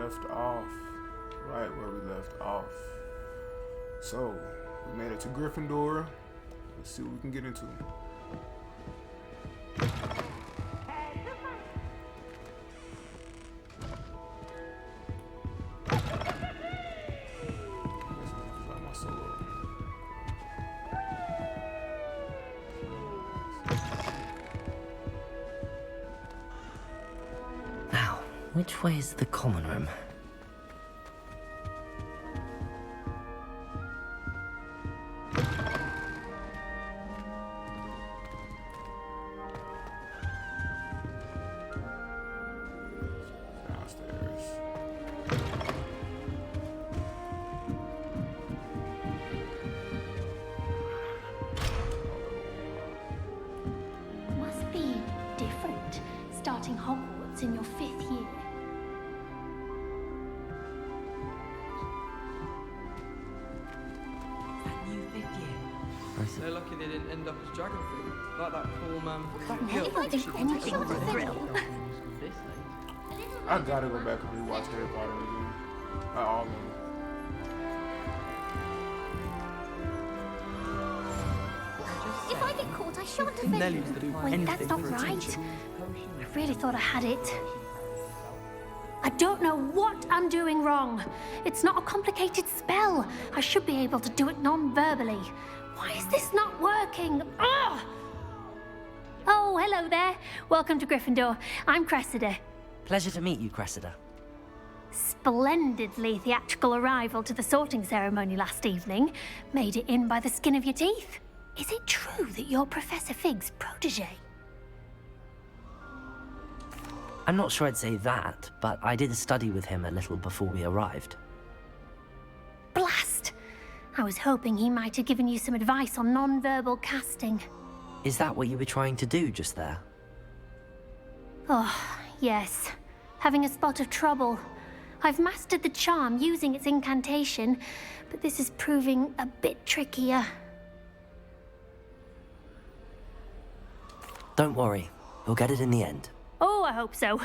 left off. Right where we left off. So, we made it to Gryffindor. Let's see what we can get into. Now, which way is the common room? Must be different starting Hogwarts in your 5th year. That new 5th year. They're lucky they didn't end up as dragon fruit, like that poor man from Never Guild. did anything for the thrill. I gotta go back and rewatch Harry Potter again. All of them. If I get caught, I shan't offend Nelly you. used to do Wait, that's anything not for right. attention. I really thought I had it. I don't know what I'm doing wrong. It's not a complicated spell. I should be able to do it non-verbally. Why is this not working? Ugh! Oh, hello there. Welcome to Gryffindor. I'm Cressida. Pleasure to meet you, Cressida. Splendidly theatrical arrival to the sorting ceremony last evening. Made it in by the skin of your teeth. Is it true that you're Professor Fig's protege? I'm not sure I'd say that, but I did study with him a little before we arrived. Blast! I was hoping he might have given you some advice on non-verbal casting. Is that what you were trying to do just there? Oh, yes. Having a spot of trouble. I've mastered the charm using its incantation, but this is proving a bit trickier. Don't worry, you'll get it in the end. Oh, I hope so.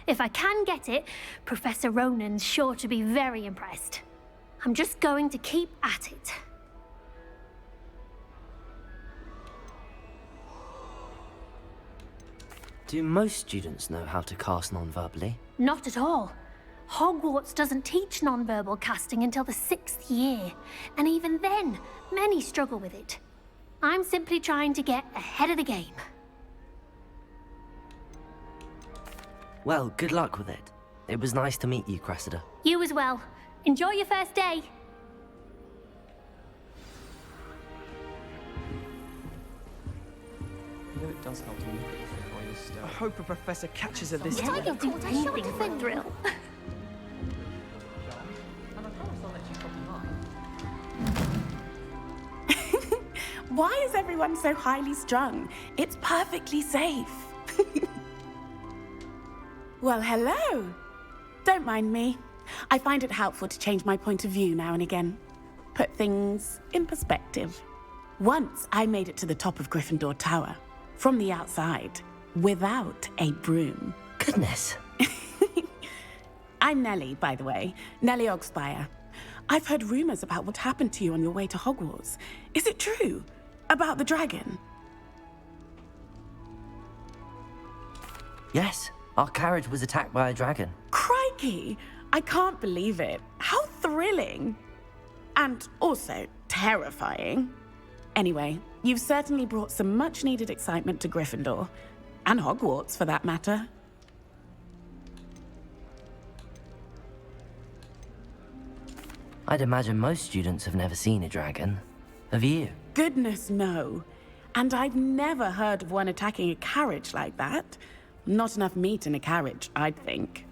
If I can get it, Professor Ronan's sure to be very impressed. I'm just going to keep at it. Do most students know how to cast non-verbally? Not at all. Hogwarts doesn't teach non-verbal casting until the 6th year, and even then, many struggle with it. I'm simply trying to get ahead of the game. Well, good luck with it. It was nice to meet you, Cressida. You as well. Enjoy your first day. You know it does help to look at the thing while you're still. I hope a professor catches her this If I time. get caught, I shan't offend thrill. And I promise I'll let you copy mine. Why is everyone so highly strung? It's perfectly safe. Well, hello. Don't mind me. I find it helpful to change my point of view now and again. Put things in perspective. Once I made it to the top of Gryffindor Tower, from the outside, without a broom. Goodness. I'm Nellie, by the way. Nellie Ogspire. I've heard rumors about what happened to you on your way to Hogwarts. Is it true? About the dragon? Yes, our carriage was attacked by a dragon. Crikey! I can't believe it. How thrilling! And also terrifying. Anyway, you've certainly brought some much-needed excitement to Gryffindor. And Hogwarts, for that matter. I'd imagine most students have never seen a dragon. Have you? Goodness, no. And I've never heard of one attacking a carriage like that. Not enough meat in a carriage, I'd think.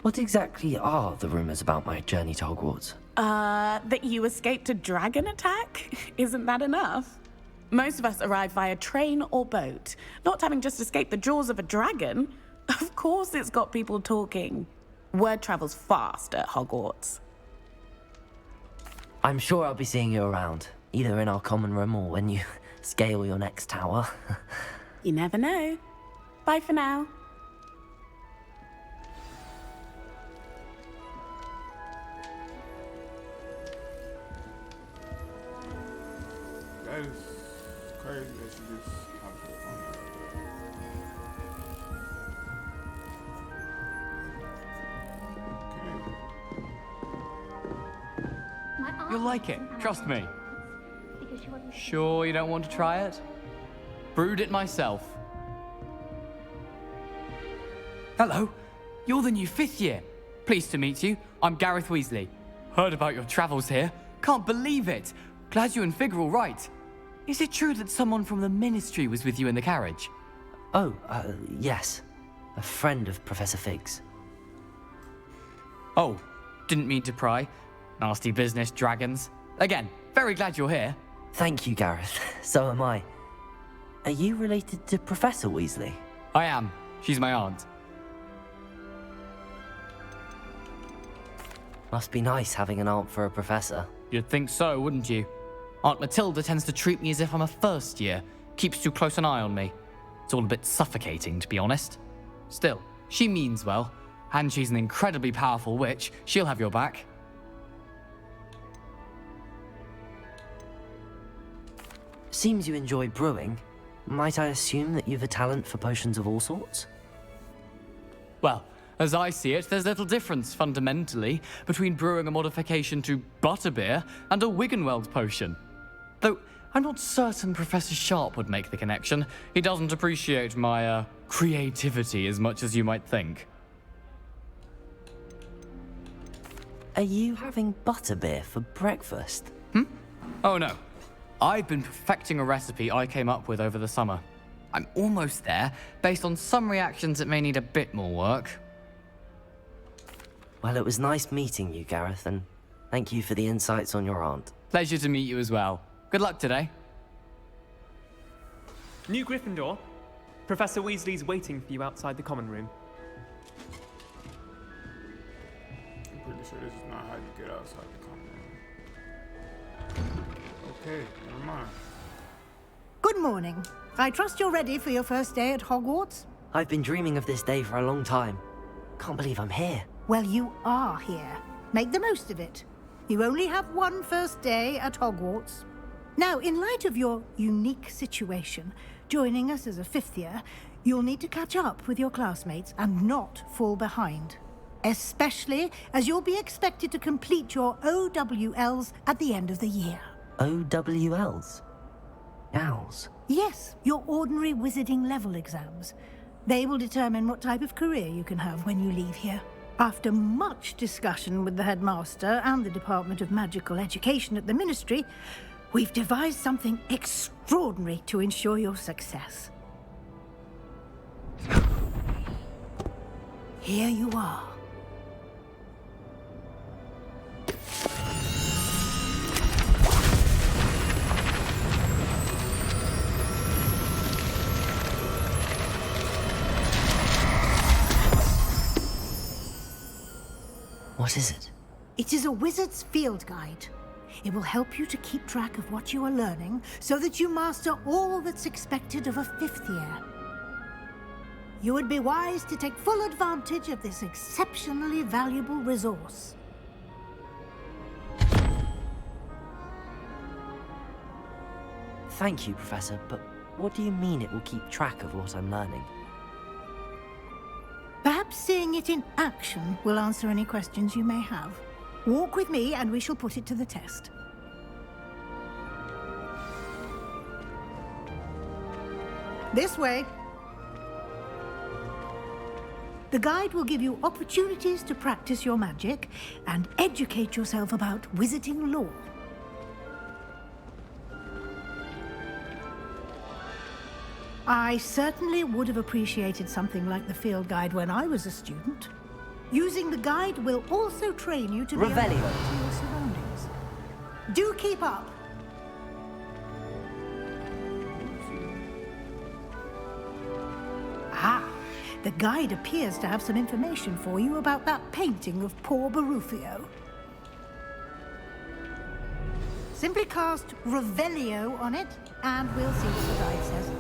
What exactly are the rumors about my journey to Hogwarts? That you escaped a dragon attack? Isn't that enough? Most of us arrive via train or boat, not having just escaped the jaws of a dragon. Of course it's got people talking. Word travels fast at Hogwarts. I'm sure I'll be seeing you around, either in our common room or when you scale your next tower. You never know. Bye for now. You'll like it, trust me. Because you understand. Sure you don't want to try it? Brewed it myself. Hello, you're the new 5th year. Pleased to meet you. I'm Gareth Weasley. Heard about your travels here. Can't believe it. Glad you and Fig are all right. Is it true that someone from the Ministry was with you in the carriage? Oh, yes. A friend of Professor Fig's. Oh, didn't mean to pry. Nasty business, dragons. Again, very glad you're here. Thank you, Gareth. So am I. Are you related to Professor Weasley? I am. She's my aunt. Must be nice having an aunt for a professor. You'd think so, wouldn't you? Aunt Matilda tends to treat me as if I'm a first year. Keeps too close an eye on me. It's all a bit suffocating, to be honest. Still, she means well. And she's an incredibly powerful witch. She'll have your back. Seems you enjoy brewing. Might I assume that you've a talent for potions of all sorts? Well, as I see it, there's little difference, fundamentally, between brewing a modification to butterbeer and a Wiggenweld potion. Though, I'm not certain Professor Sharp would make the connection. He doesn't appreciate my, creativity as much as you might think. Are you having butterbeer for breakfast? Oh no. I've been perfecting a recipe I came up with over the summer. I'm almost there. Based on some reactions, it may need a bit more work. Well, it was nice meeting you, Gareth, and thank you for the insights on your aunt. Pleasure to meet you as well. Good luck today. New Gryffindor. Professor Weasley's waiting for you outside the common room. I'm pretty sure this is not how you get outside the common room. Okay, never mind. Good morning. I trust you're ready for your first day at Hogwarts? I've been dreaming of this day for a long time. Can't believe I'm here. Well, you are here. Make the most of it. You only have one first day at Hogwarts. Now, in light of your unique situation, joining us as a 5th year, you'll need to catch up with your classmates and not fall behind. Especially as you'll be expected to complete your OWLs at the end of the year. OWLs? Owls? Yes, your ordinary wizarding level exams. They will determine what type of career you can have when you leave here. After much discussion with the headmaster and the Department of Magical Education at the Ministry, we've devised something extraordinary to ensure your success. Here you are. What is it? It is a wizard's field guide. It will help you to keep track of what you are learning so that you master all that's expected of a 5th year. You would be wise to take full advantage of this exceptionally valuable resource. Thank you, Professor, but what do you mean it will keep track of what I'm learning? Perhaps seeing it in action will answer any questions you may have. Walk with me and we shall put it to the test. This way. The guide will give you opportunities to practice your magic and educate yourself about wizarding lore. I certainly would have appreciated something like the field guide when I was a student. Using the guide will also train you to be Revelio. alert to your surroundings. Do keep up. Ah, the guide appears to have some information for you about that painting of poor Barufio. Simply cast Revelio on it, and we'll see what the guide says.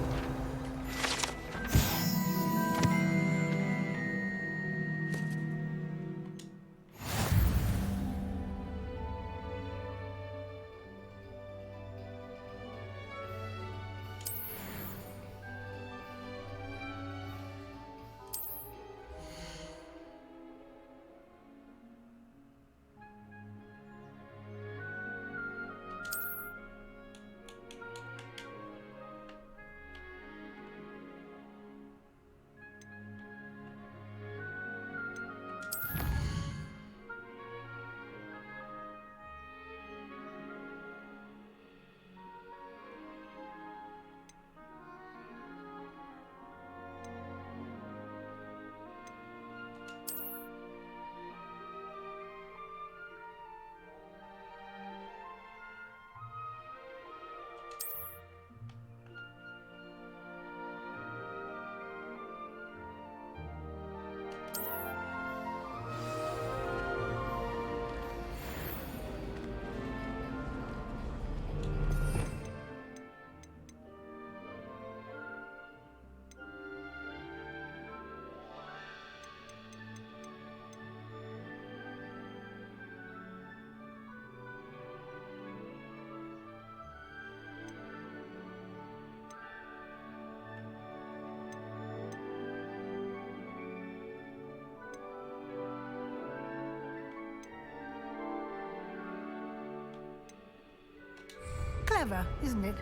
clever, isn't it?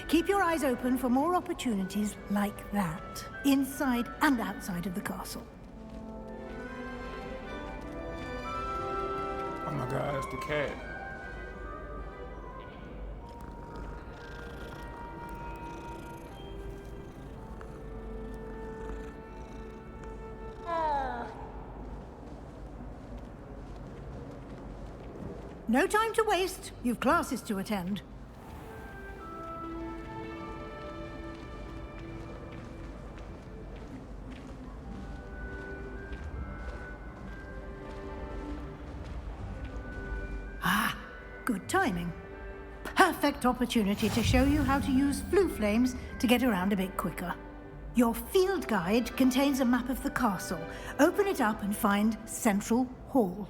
Keep your eyes open for more opportunities like that, inside and outside of the castle. Oh my god, it's the cat. No time to waste. You've classes to attend. Ah, good timing. Perfect opportunity to show you how to use flue flames to get around a bit quicker. Your field guide contains a map of the castle. Open it up and find Central Hall.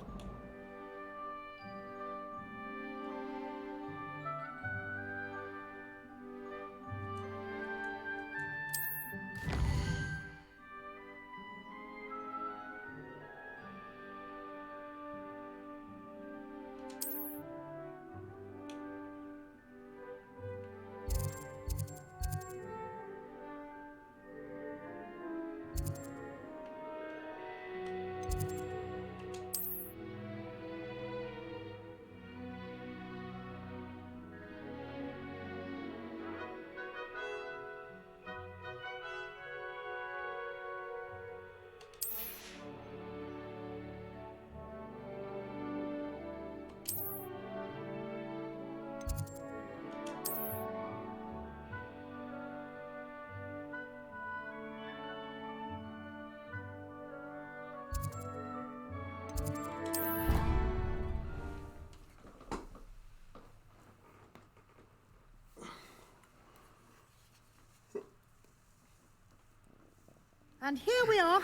And here we are.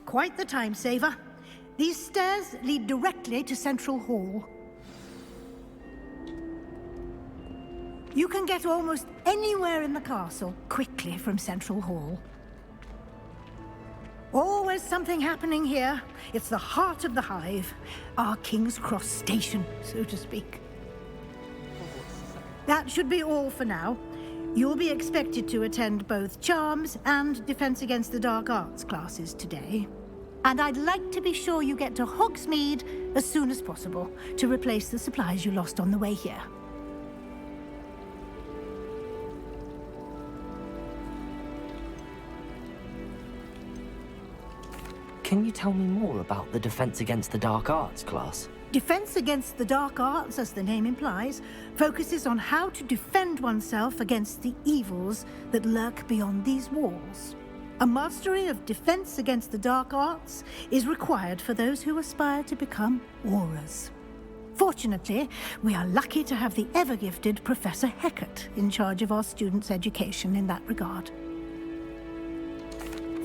Quite the time saver. These stairs lead directly to Central Hall. You can get almost anywhere in the castle quickly from Central Hall. Always something happening here. It's the heart of the hive. Our King's Cross station, so to speak. That should be all for now. You'll be expected to attend both Charms and Defense Against the Dark Arts classes today. And I'd like to be sure you get to Hogsmeade as soon as possible to replace the supplies you lost on the way here. Can you tell me more about the Defense Against the Dark Arts class? Defense Against the Dark Arts, as the name implies, focuses on how to defend oneself against the evils that lurk beyond these walls. A mastery of Defense Against the Dark Arts is required for those who aspire to become Aurors. Fortunately, we are lucky to have the ever-gifted Professor Hecat in charge of our students' education in that regard.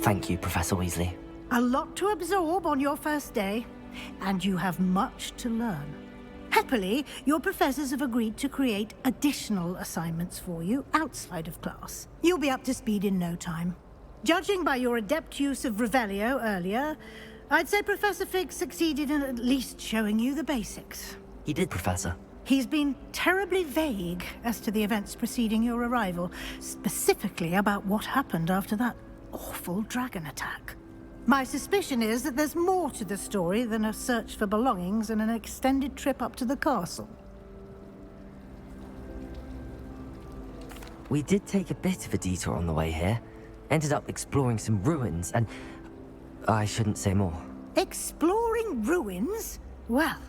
Thank you, Professor Weasley. A lot to absorb on your first day, and you have much to learn. Happily, your professors have agreed to create additional assignments for you outside of class. You'll be up to speed in no time. Judging by your adept use of Revelio earlier, I'd say Professor Fig succeeded in at least showing you the basics. He did, Professor. He's been terribly vague as to the events preceding your arrival, specifically about what happened after that awful dragon attack. My suspicion is that there's more to the story than a search for belongings and an extended trip up to the castle. We did take a bit of a detour on the way here. Ended up exploring some ruins and... I shouldn't say more. Exploring ruins? Well,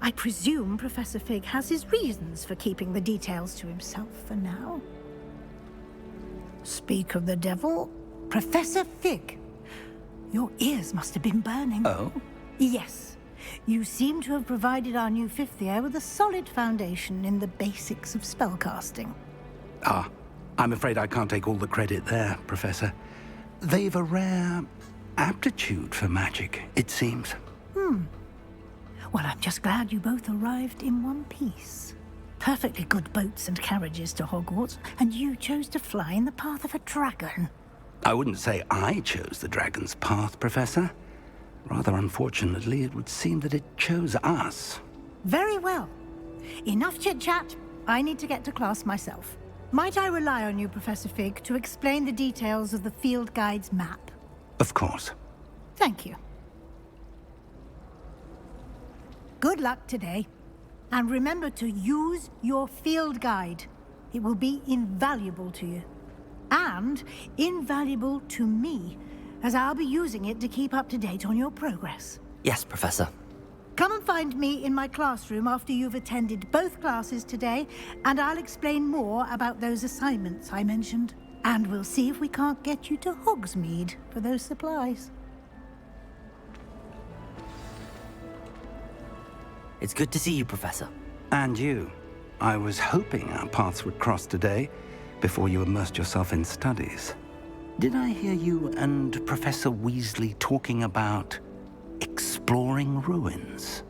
I presume Professor Fig has his reasons for keeping the details to himself for now. Speak of the devil, Professor Fig. Your ears must have been burning. Oh? Yes. You seem to have provided our new fifth year with a solid foundation in the basics of spellcasting. Ah, I'm afraid I can't take all the credit there, Professor. They've a rare aptitude for magic, it seems. Well, I'm just glad you both arrived in one piece. Perfectly good boats and carriages to Hogwarts, and you chose to fly in the path of a dragon. I wouldn't say I chose the dragon's path, Professor. Rather unfortunately, it would seem that it chose us. Very well. Enough chit-chat. I need to get to class myself. Might I rely on you, Professor Fig, to explain the details of the field guide's map? Of course. Thank you. Good luck today. And remember to use your field guide. It will be invaluable to you. And invaluable to me, as I'll be using it to keep up to date on your progress. Yes, Professor. Come and find me in my classroom after you've attended both classes today, and I'll explain more about those assignments I mentioned. And we'll see if we can't get you to Hogsmeade for those supplies. It's good to see you, Professor. And you. I was hoping our paths would cross today, before you immersed yourself in studies. Did I hear you and Professor Weasley talking about exploring ruins?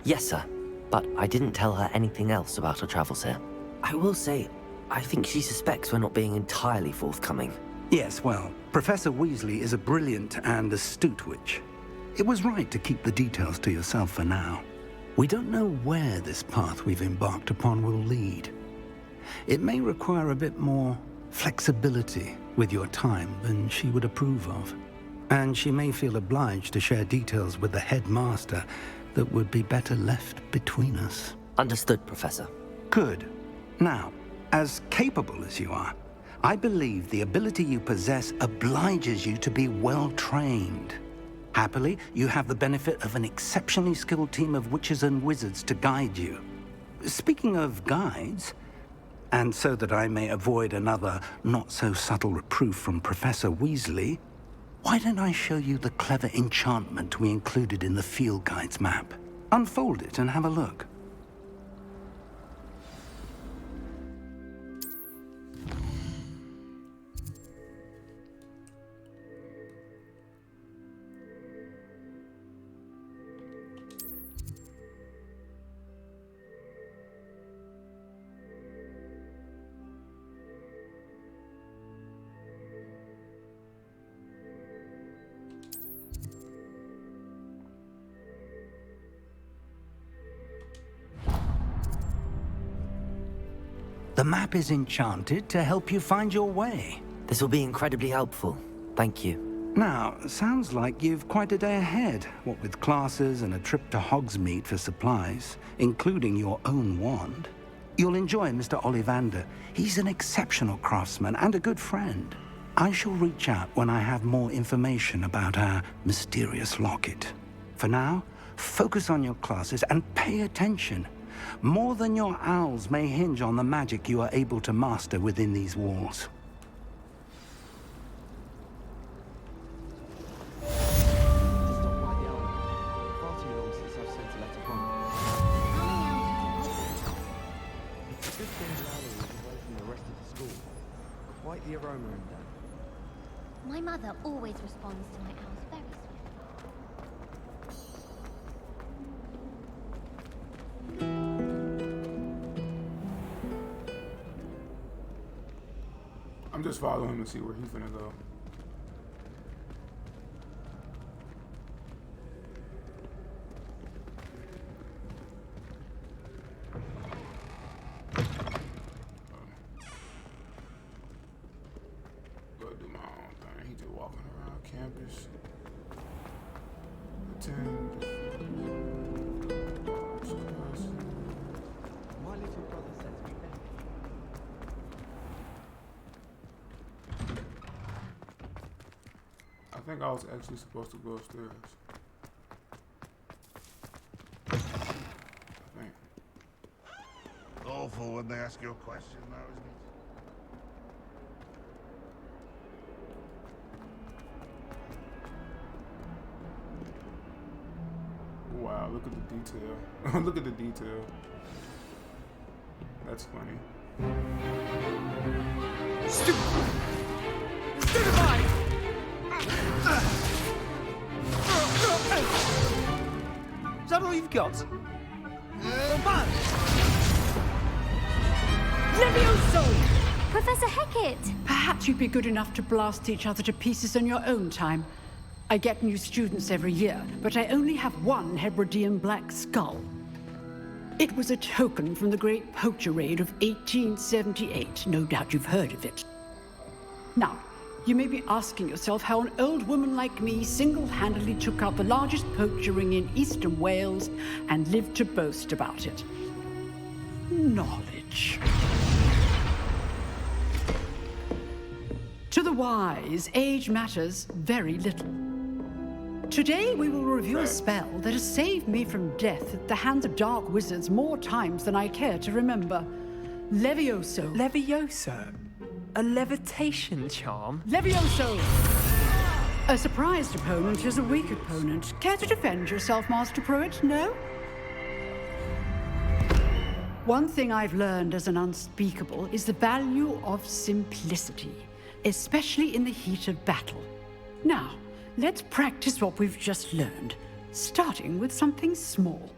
Yes, sir. But I didn't tell her anything else about our travels here. I will say, I think she suspects we're not being entirely forthcoming. Yes, well, Professor Weasley is a brilliant and astute witch. It was right to keep the details to yourself for now. We don't know where this path we've embarked upon will lead. It may require a bit more flexibility with your time than she would approve of. And she may feel obliged to share details with the headmaster that would be better left between us. Understood, Professor. Good. Now, as capable as you are, I believe the ability you possess obliges you to be well-trained. Happily, you have the benefit of an exceptionally skilled team of witches and wizards to guide you. Speaking of guides, and so that I may avoid another not-so-subtle reproof from Professor Weasley, why don't I show you the clever enchantment we included in the field guide's map? Unfold it and have a look. The map is enchanted to help you find your way. This will be incredibly helpful. Thank you. Now, sounds like you've quite a day ahead, what with classes and a trip to Hogsmeade for supplies, including your own wand. You'll enjoy Mr. Ollivander. He's an exceptional craftsman and a good friend. I shall reach out when I have more information about our mysterious locket. For now, focus on your classes and pay attention. More than your owls may hinge on the magic you are able to master within these walls. Quite the aroma in there. My mother always responds to my owls very swiftly. I'm just following him to see where he's gonna go. Go do my own thing. He just walking around campus. My little brother sends me back. I think I was actually supposed to go upstairs. I think. Awful when they ask you a question, though, isn't it? Wow, look at the detail. Look at the detail. That's funny. Is that all you've got? Professor Hecat! Perhaps you'd be good enough to blast each other to pieces in your own time. I get new students every year, but I only have one Hebridean black skull. It was a token from the Great Poacher Raid of 1878. No doubt you've heard of it. Now, you may be asking yourself how an old woman like me single-handedly took out the largest poacher ring in eastern Wales and lived to boast about it. Knowledge. To the wise, age matters very little. Today we will review a spell that has saved me from death at the hands of dark wizards more times than I care to remember. Levioso. Levioso? A levitation charm? Levioso! A surprised opponent is a weak opponent. Care to defend yourself, Master Pruitt? No? One thing I've learned as an unspeakable is the value of simplicity, especially in the heat of battle. Now, let's practice what we've just learned, starting with something small.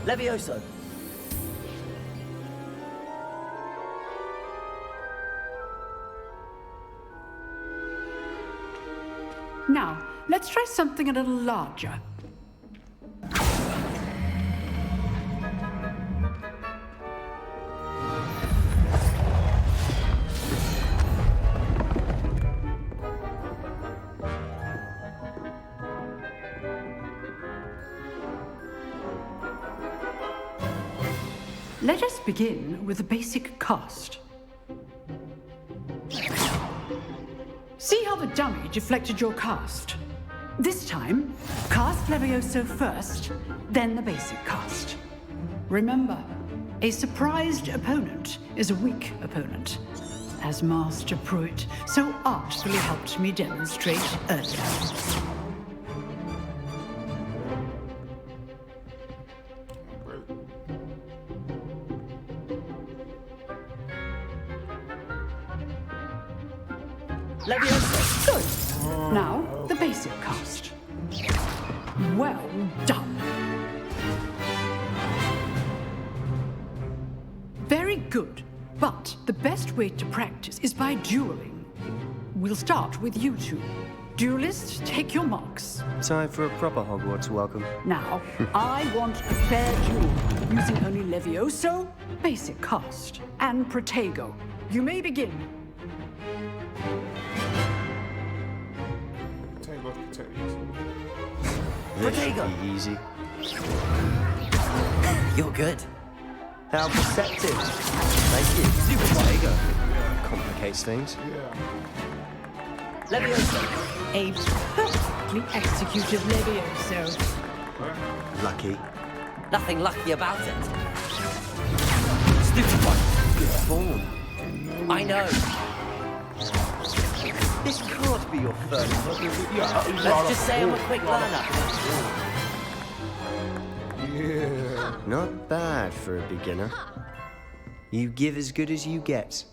Levioso! Now, let's try something a little larger. Let us begin with the basic cast. See how the dummy deflected your cast? This time, cast Levioso first, then the basic cast. Remember, a surprised opponent is a weak opponent, as Master Pruitt so artfully helped me demonstrate earlier. Levioso! Good. Now, the basic cast. Well done. Very good. But the best way to practice is by dueling. We'll start with you two. Duelists, take your marks. Time for a proper Hogwarts welcome. Now, I want a fair duel, using only Levioso, basic cast, and Protego. You may begin. Protego! Easy. You're good. How perceptive. Thank you. Super Protego. Complicates things. Levioso. A perfectly executed Levioso. Lucky. Nothing lucky about it. Stupid one. Good form. I know. This can't be your first. Let's just say I'm a quick learner. Yeah. Not bad for a beginner. You give as good as you get.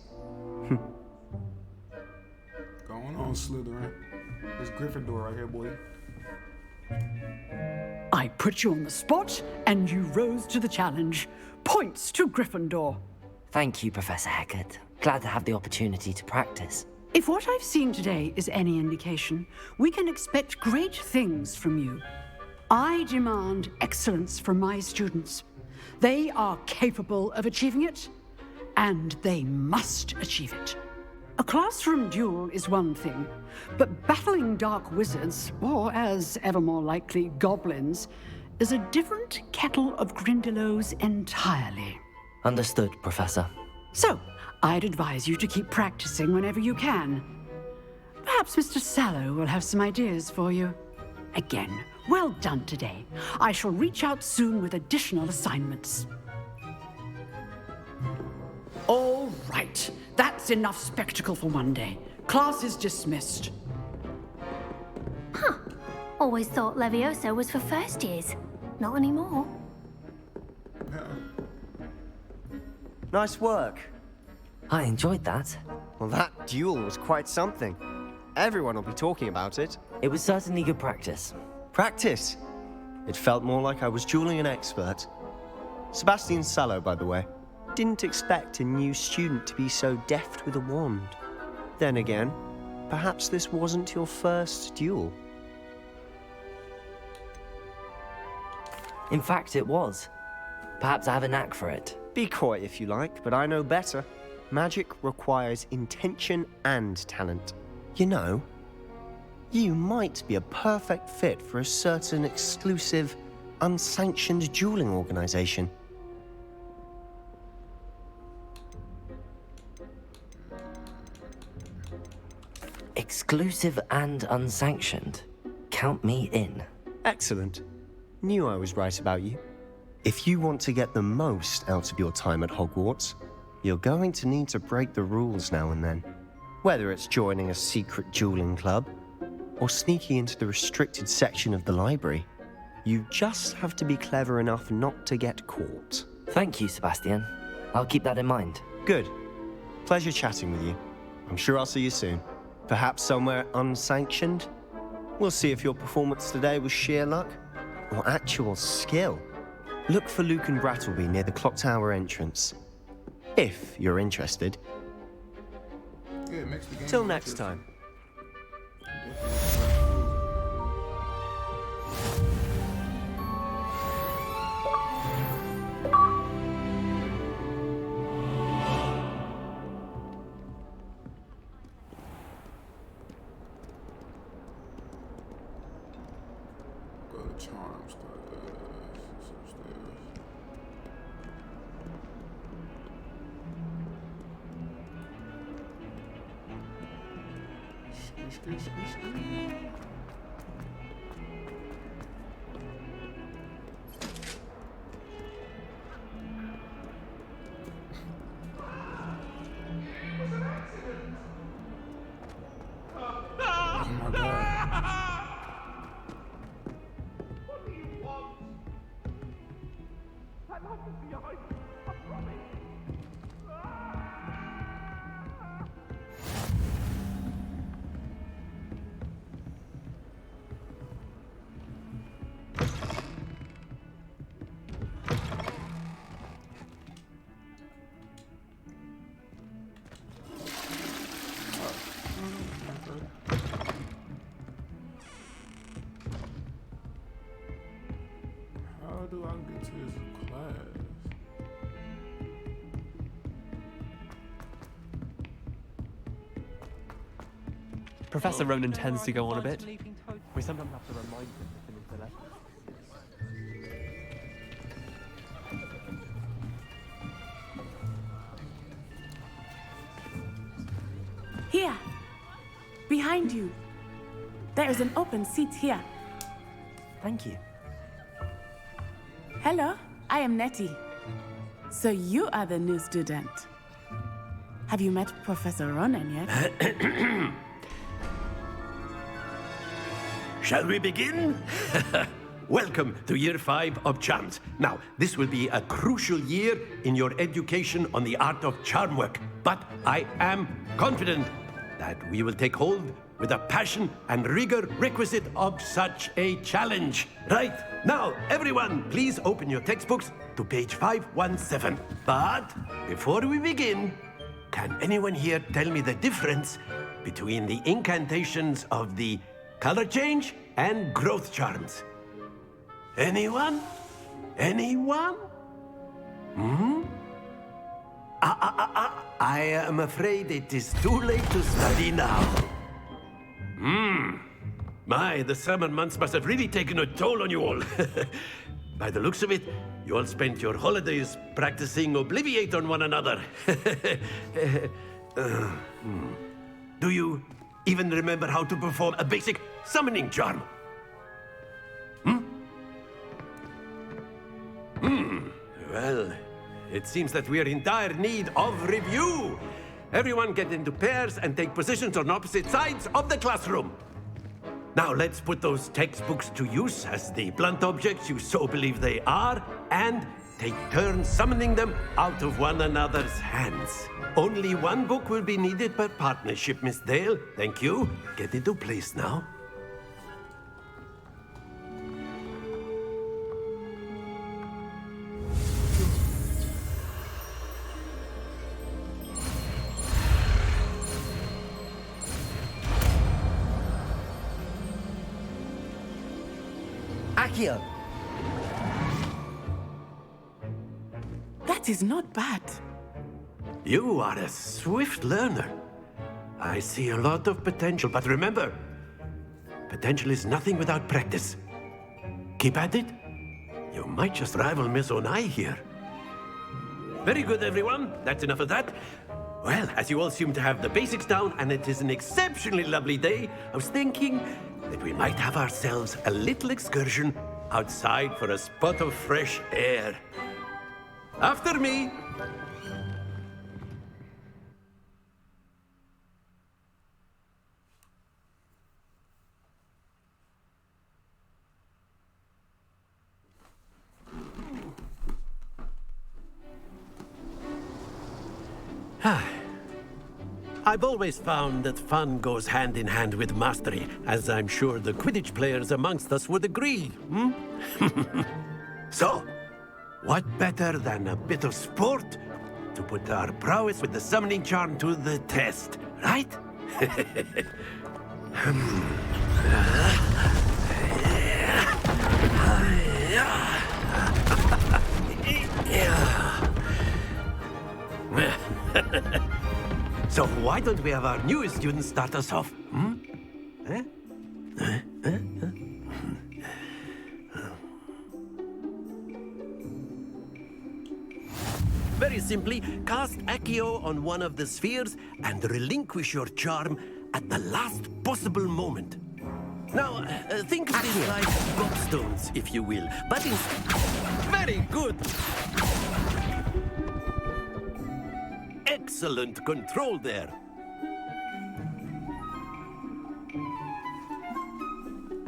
Going on, Slytherin. It's Gryffindor right here, boy. I put you on the spot, and you rose to the challenge. Points to Gryffindor. Thank you, Professor Hecat. Glad to have the opportunity to practice. If what I've seen today is any indication, we can expect great things from you. I demand excellence from my students. They are capable of achieving it, and they must achieve it. A classroom duel is one thing, but battling dark wizards, or as ever more likely, goblins, is a different kettle of Grindylows entirely. Understood, Professor. So, I'd advise you to keep practicing whenever you can. Perhaps Mr. Sallow will have some ideas for you. Again, well done today. I shall reach out soon with additional assignments. All right, that's enough spectacle for one day. Class is dismissed. Huh. Always thought Levioso was for first years. Not anymore. Nice work. I enjoyed that. Well, that duel was quite something. Everyone will be talking about it. It was certainly good practice. Practice? It felt more like I was dueling an expert. Sebastian Sallow, by the way. Didn't expect a new student to be so deft with a wand. Then again, perhaps this wasn't your first duel. In fact, it was. Perhaps I have a knack for it. Be coy if you like, but I know better. Magic requires intention and talent. You know, you might be a perfect fit for a certain exclusive, unsanctioned dueling organization. Exclusive and unsanctioned. Count me in. Excellent. Knew I was right about you. If you want to get the most out of your time at Hogwarts, you're going to need to break the rules now and then. Whether it's joining a secret dueling club, or sneaking into the restricted section of the library, you just have to be clever enough not to get caught. Thank you, Sebastian. I'll keep that in mind. Good. Pleasure chatting with you. I'm sure I'll see you soon. Perhaps somewhere unsanctioned? We'll see if your performance today was sheer luck or actual skill. Look for Luke and Brattleby near the clock tower entrance. If you're interested. Yeah, it makes the game Till next time. Go to charms. Oh my god. What do you want? I'd like to see your house. I promise. How do I get to his class? Professor Ronan tends to go on a bit. We sometimes have to remind him to finish the lesson. Here. Behind you. There is an open seat here. Thank you. Hello, I am Nettie. So you are the new student. Have you met Professor Ronan yet? Shall we begin? Welcome to Year 5 of Charms. Now, this will be a crucial year in your education on the art of charm work, but I am confident that we will take hold with the passion and rigor requisite of such a challenge. Right, now, everyone, please open your textbooks to page 517. But before we begin, can anyone here tell me the difference between the incantations of the color change and growth charms? Anyone? Anyone? I am afraid it is too late to study now. My, the summer months must have really taken a toll on you all. By the looks of it, you all spent your holidays practicing Obliviate on one another. Do you even remember how to perform a basic summoning charm? Well, it seems that we are in dire need of review. Everyone get into pairs and take positions on opposite sides of the classroom. Now let's put those textbooks to use as the blunt objects you so believe they are, and take turns summoning them out of one another's hands. Only one book will be needed per partnership, Miss Dale. Thank you. Get into place now. Accio! That is not bad. You are a swift learner. I see a lot of potential, but remember, potential is nothing without practice. Keep at it. You might just rival Miss Onai here. Very good, everyone. That's enough of that. Well, as you all seem to have the basics down, and it is an exceptionally lovely day, I was thinking that we might have ourselves a little excursion outside for a spot of fresh air. After me. I've always found that fun goes hand in hand with mastery, as I'm sure the Quidditch players amongst us would agree, So, what better than a bit of sport to put our prowess with the summoning charm to the test, right? So why don't we have our newest student start us off? Very simply, cast Accio on one of the spheres and relinquish your charm at the last possible moment. Now, think of this like gobstones, if you will, but in... Very good! Excellent control there.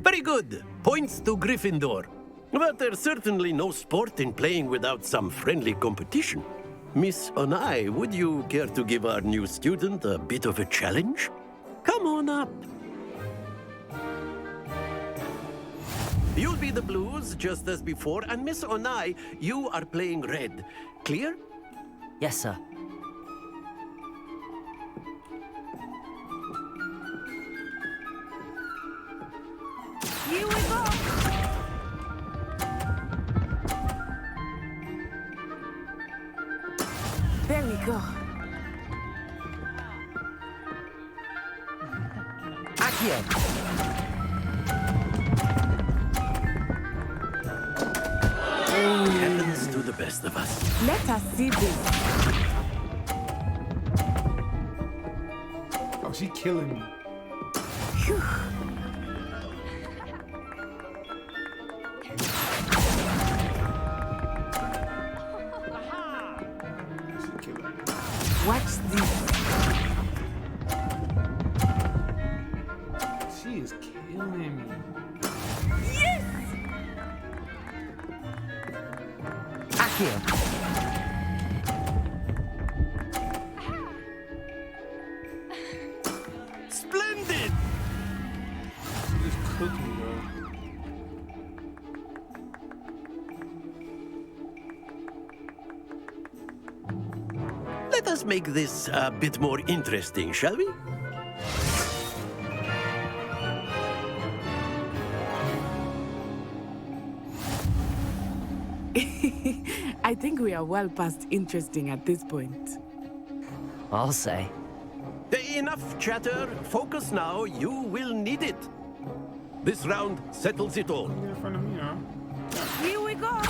Very good. Points to Gryffindor. But there's certainly no sport in playing without some friendly competition. Miss Onai, would you care to give our new student a bit of a challenge? Come on up. You'll be the blues, just as before, and Miss Onai, you are playing red. Clear? Yes, sir. Here we go! There we go. Accio! Happens to the best of us. Let us see this. Oh, she killing me. Phew. Watch this. She is killing me. Yes! Accio! Splendid! She just cooked me, bro. Let us make this a bit more interesting, shall we? I think we are well past interesting at this point. I'll say. Enough chatter. Focus now. You will need it. This round settles it all. Get in front of me, huh? Here we go!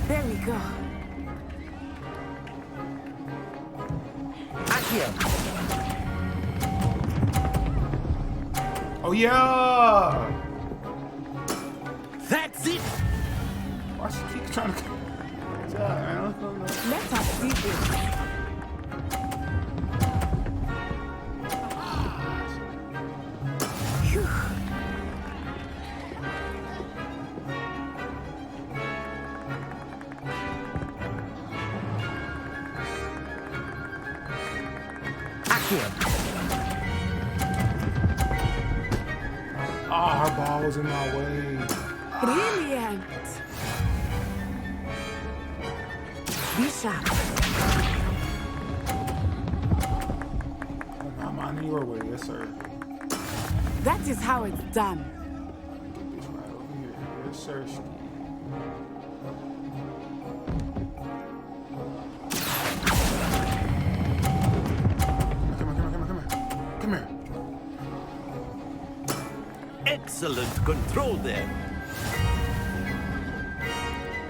There we go. Accio! Oh, yeah! That's it! Why she keep trying to... Good job, man. Let us see this. Phew. Accio! Oh, her ball was in my way. Brilliant! Be sharp. Not my Coming your way, yes, sir. That is how it's done. It's right over here. Yes, sir. Come here. Excellent control there.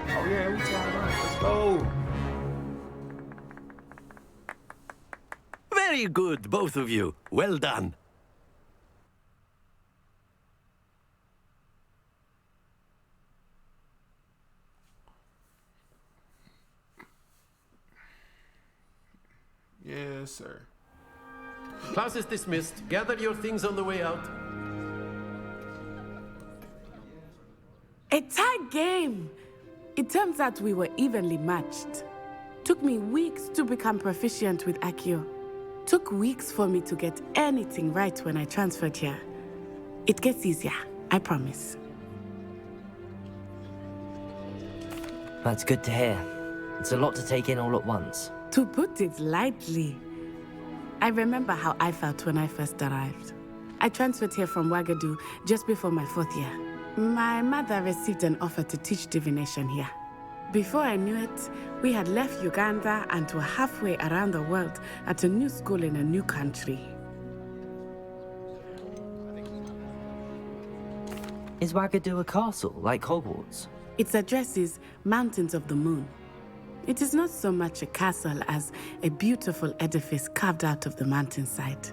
Oh yeah, we tied up. Let's go. Very good, both of you. Well done. Yes, sir. Class is dismissed. Gather your things on the way out. A tight game. It turns out we were evenly matched. Took me weeks to become proficient with Accio. Took weeks for me to get anything right when I transferred here. It gets easier, I promise. That's good to hear. It's a lot to take in all at once. To put it lightly, I remember how I felt when I first arrived. I transferred here from Wagadu just before my 4th year. My mother received an offer to teach divination here. Before I knew it, we had left Uganda and were halfway around the world at a new school in a new country. Is Wagadu a castle, like Hogwarts? Its address is Mountains of the Moon. It is not so much a castle as a beautiful edifice carved out of the mountainside.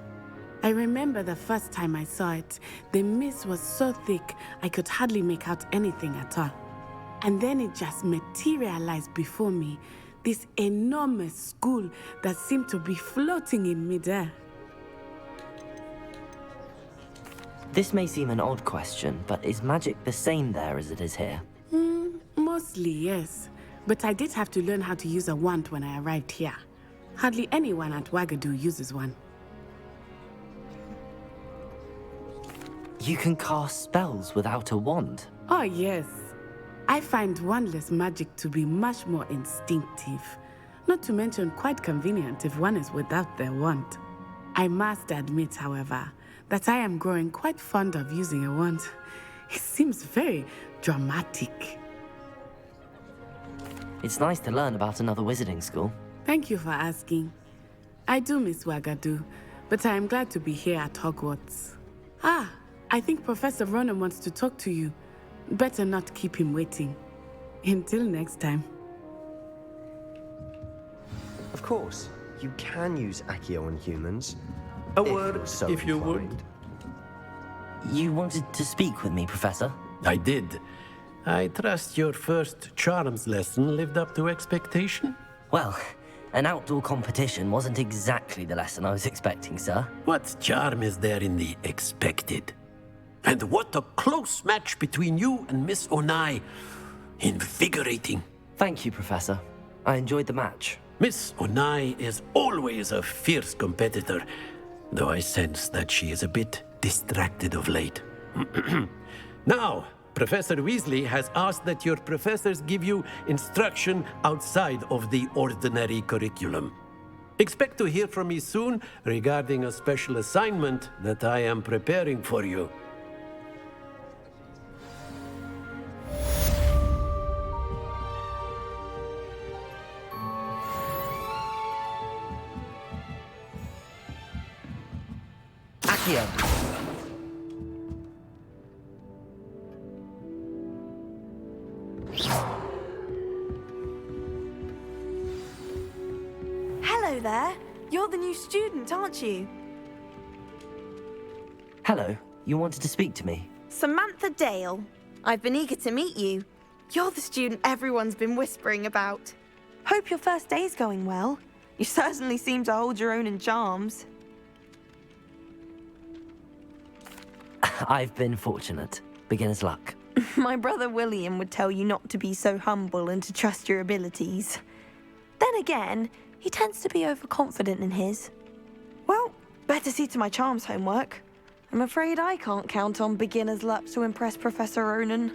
I remember the first time I saw it, the mist was so thick I could hardly make out anything at all. And then it just materialized before me, this enormous school that seemed to be floating in midair. This may seem an odd question, but is magic the same there as it is here? Mostly, yes. But I did have to learn how to use a wand when I arrived here. Hardly anyone at Wagadu uses one. You can cast spells without a wand? Oh, yes. I find wandless magic to be much more instinctive. Not to mention quite convenient if one is without their wand. I must admit, however, that I am growing quite fond of using a wand. It seems very dramatic. It's nice to learn about another wizarding school. Thank you for asking. I do miss Wagadu, but I am glad to be here at Hogwarts. Ah, I think Professor Ronan wants to talk to you. Better not keep him waiting. Until next time. Of course, you can use Accio on humans. A word, if you would. You wanted to speak with me, Professor? I did. I trust your first charms lesson lived up to expectation? Well, an outdoor competition wasn't exactly the lesson I was expecting, sir. What charm is there in the expected? And what a close match between you and Miss Onai. Invigorating. Thank you, Professor. I enjoyed the match. Miss Onai is always a fierce competitor, though I sense that she is a bit distracted of late. Now, Professor Weasley has asked that your professors give you instruction outside of the ordinary curriculum. Expect to hear from me soon regarding a special assignment that I am preparing for you. Accio! Hello there. You're the new student, aren't you? Hello. You wanted to speak to me? Samantha Dale. I've been eager to meet you. You're the student everyone's been whispering about. Hope your first day's going well. You certainly seem to hold your own in charms. I've been fortunate. Beginner's luck. My brother William would tell you not to be so humble and to trust your abilities. Then again, he tends to be overconfident in his. Well, better see to my charms homework. I'm afraid I can't count on beginner's luck to impress Professor Ronan.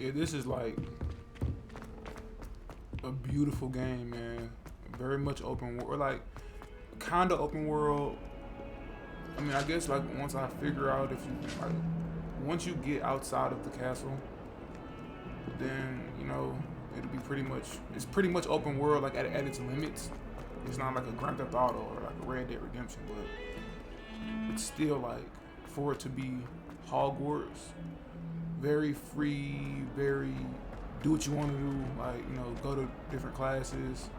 Yeah, this is like a beautiful game, man. Very much open world, or like kind of open world. I mean, I guess like once I figure out if you like, once you get outside of the castle, then you know it'll be pretty much. It's pretty much open world, like at its limits. It's not like a Grand Theft Auto or like a Red Dead Redemption, but it's still like for it to be Hogwarts, very free, very do what you want to do. Like you know, go to different classes.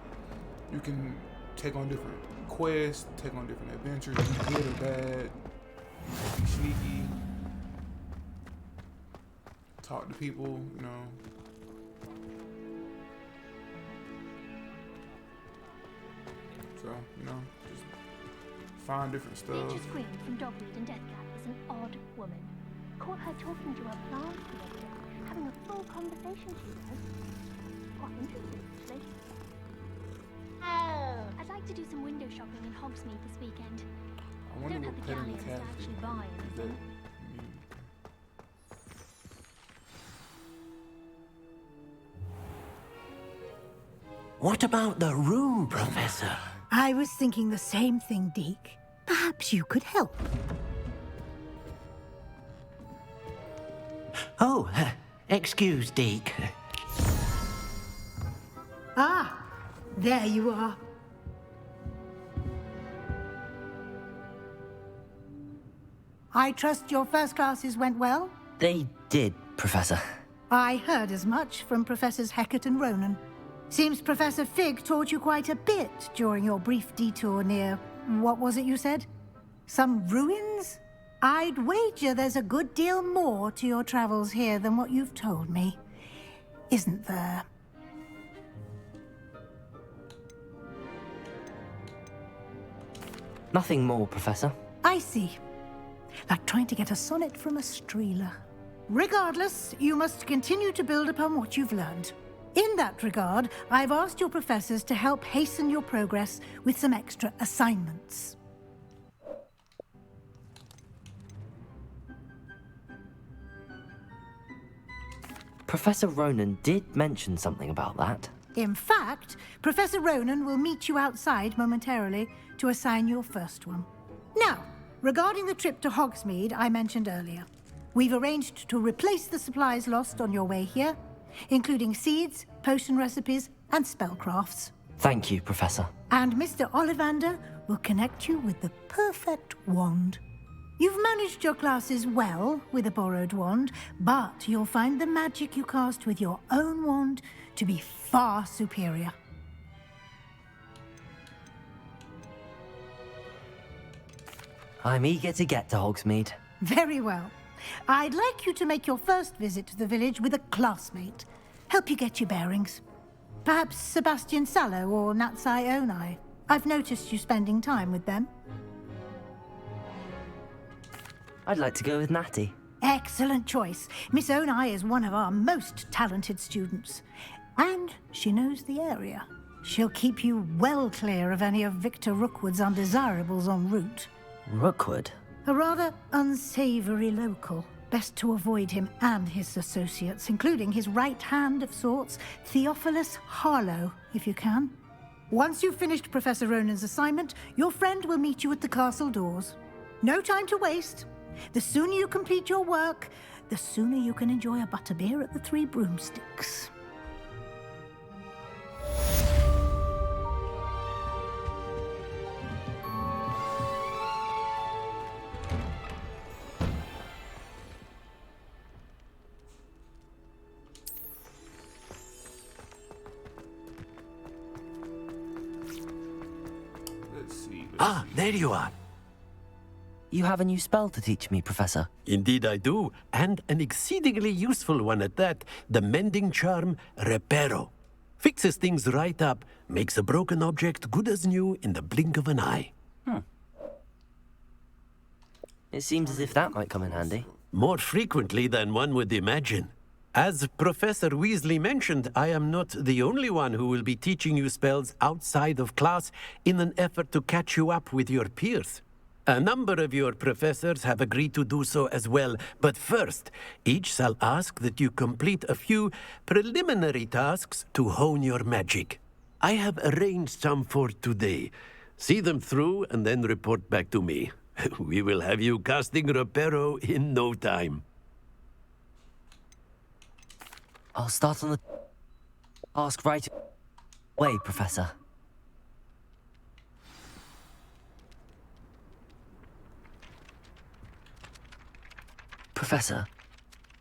You can take on different quests, take on different adventures, be good or bad, be sneaky, talk to people, you know. So, you know, just find different stuff. Nature's Queen from Dogmeat and Deathcap is an odd woman. Caught her talking to her plants the other day, having a full conversation, she says. Quite interesting, actually. I'd like to do some window shopping in Hogsmeade this weekend. I wonder Don't have what the petting the galleons to cat actually buy anything. What about the room, Professor? I was thinking the same thing, Deke. Perhaps you could help. Oh, excuse, Deke. Ah, there you are. I trust your first classes went well? They did, Professor. I heard as much from Professors Hecat and Ronan. Seems Professor Fig taught you quite a bit during your brief detour near... what was it you said? Some ruins? I'd wager there's a good deal more to your travels here than what you've told me. Isn't there? Nothing more, Professor. I see. Like trying to get a sonnet from a streeler. Regardless, you must continue to build upon what you've learned. In that regard, I've asked your professors to help hasten your progress with some extra assignments. Professor Ronan did mention something about that. In fact, Professor Ronan will meet you outside momentarily to assign your first one. Now, regarding the trip to Hogsmeade I mentioned earlier, we've arranged to replace the supplies lost on your way here, including seeds, potion recipes, and spellcrafts. Thank you, Professor. And Mr. Ollivander will connect you with the perfect wand. You've managed your classes well with a borrowed wand, but you'll find the magic you cast with your own wand to be far superior. I'm eager to get to Hogsmeade. Very well. I'd like you to make your first visit to the village with a classmate. Help you get your bearings. Perhaps Sebastian Sallow or Natsai Onai. I've noticed you spending time with them. I'd like to go with Natty. Excellent choice. Miss Onai is one of our most talented students. And she knows the area. She'll keep you well clear of any of Victor Rookwood's undesirables en route. Rookwood? A rather unsavory local. Best to avoid him and his associates, including his right hand of sorts, Theophilus Harlow, if you can. Once you've finished Professor Ronan's assignment, your friend will meet you at the castle doors. No time to waste. The sooner you complete your work, the sooner you can enjoy a butterbeer at the Three Broomsticks. Ah, there you are. You have a new spell to teach me, Professor. Indeed I do, and an exceedingly useful one at that. The mending charm, Reparo. Fixes things right up, makes a broken object good as new in the blink of an eye. It seems as if that might come in handy. More frequently than one would imagine. As Professor Weasley mentioned, I am not the only one who will be teaching you spells outside of class in an effort to catch you up with your peers. A number of your professors have agreed to do so as well, but first, each shall ask that you complete a few preliminary tasks to hone your magic. I have arranged some for today. See them through and then report back to me. We will have you casting Reparo in no time. I'll start on the task right away, Professor. Professor,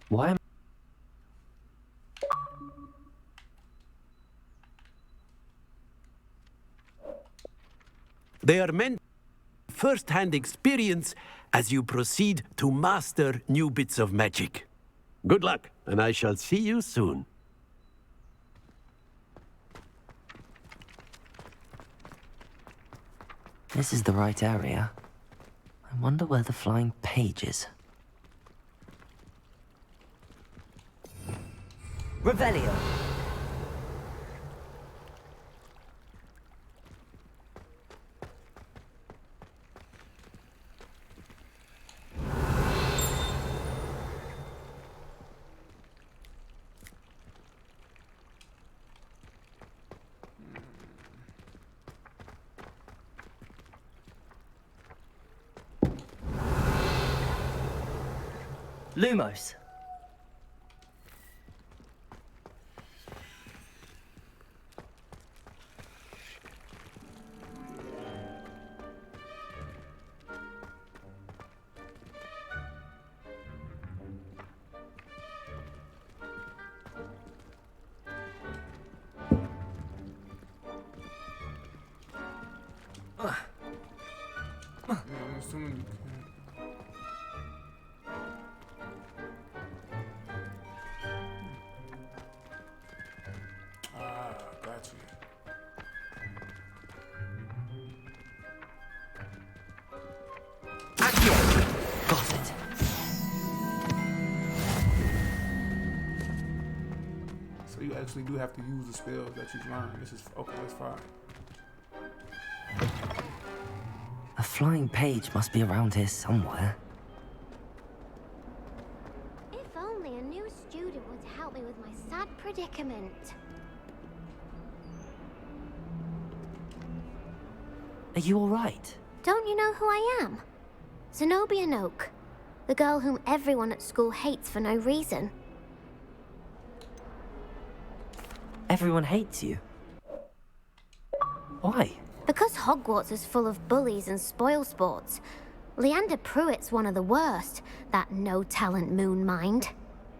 why am They are meant first-hand experience as you proceed to master new bits of magic. Good luck, and I shall see you soon. This is the right area. I wonder where the flying page is. Revelio. Lumos. I'm assuming you can't. Ah, got you. Got it. So you actually do have to use the spells that you've learned. This is okay. That's fine. A flying page must be around here somewhere. If only a new student would help me with my sad predicament. Are you all right? Don't you know who I am? Zenobia Noak, the girl whom everyone at school hates for no reason. Everyone hates you. Why? Because Hogwarts is full of bullies and spoilsports. Leander Pruitt's one of the worst, that no-talent moon mind.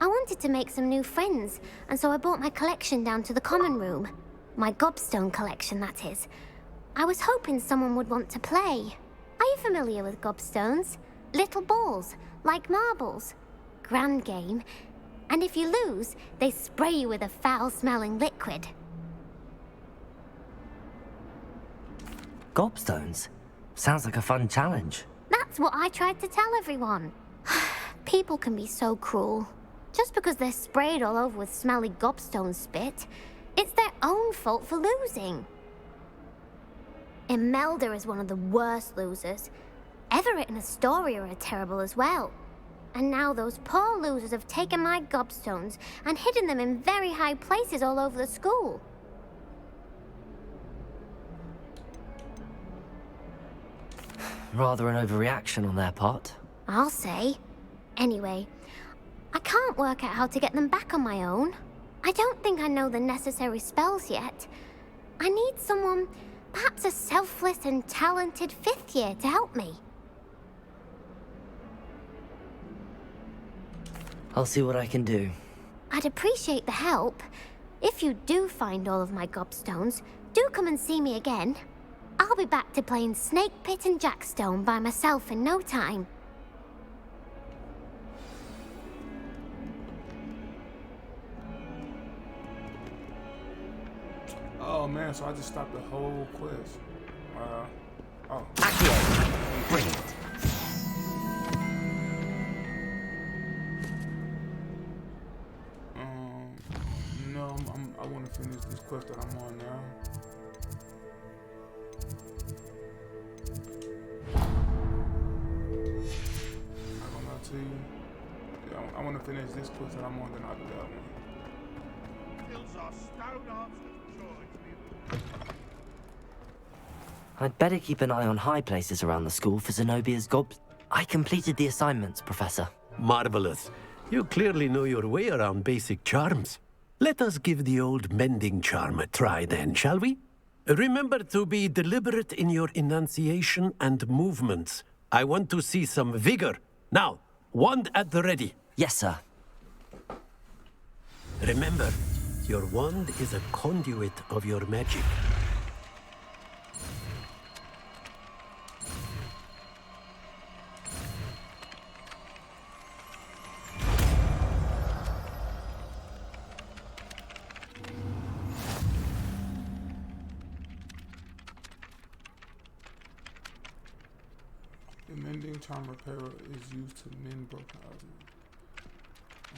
I wanted to make some new friends, and so I brought my collection down to the common room. My gobstone collection, that is. I was hoping someone would want to play. Are you familiar with gobstones? Little balls, like marbles. Grand game. And if you lose, they spray you with a foul-smelling liquid. Gobstones? Sounds like a fun challenge. That's what I tried to tell everyone. People can be so cruel. Just because they're sprayed all over with smelly gobstone spit, it's their own fault for losing. Imelda is one of the worst losers. Everett and Astoria are terrible as well. And now those poor losers have taken my gobstones and hidden them in very high places all over the school. Rather an overreaction on their part. I'll say. Anyway, I can't work out how to get them back on my own. I don't think I know the necessary spells yet. I need someone, perhaps a selfless and talented fifth year to help me. I'll see what I can do. I'd appreciate the help. If you do find all of my gobstones, do come and see me again. I'll be back to playing Snake Pit and Jackstone by myself in no time. Oh man, so I just stopped the whole quest. Oh. Accio! Brilliant. No, I want to finish this quest that I'm on now. I want to finish this quest that I'm on, then I'll do that one. Hills are stone arms with joy to be. I'd better keep an eye on high places around the school for Zenobia's gobs. I completed the assignments, Professor. Marvelous. You clearly know your way around basic charms. Let us give the old mending charm a try then, shall we? Remember to be deliberate in your enunciation and movements. I want to see some vigor. Now, wand at the ready. Yes, sir. Remember, your wand is a conduit of your magic. The mending charm repairer is used to mend broken items.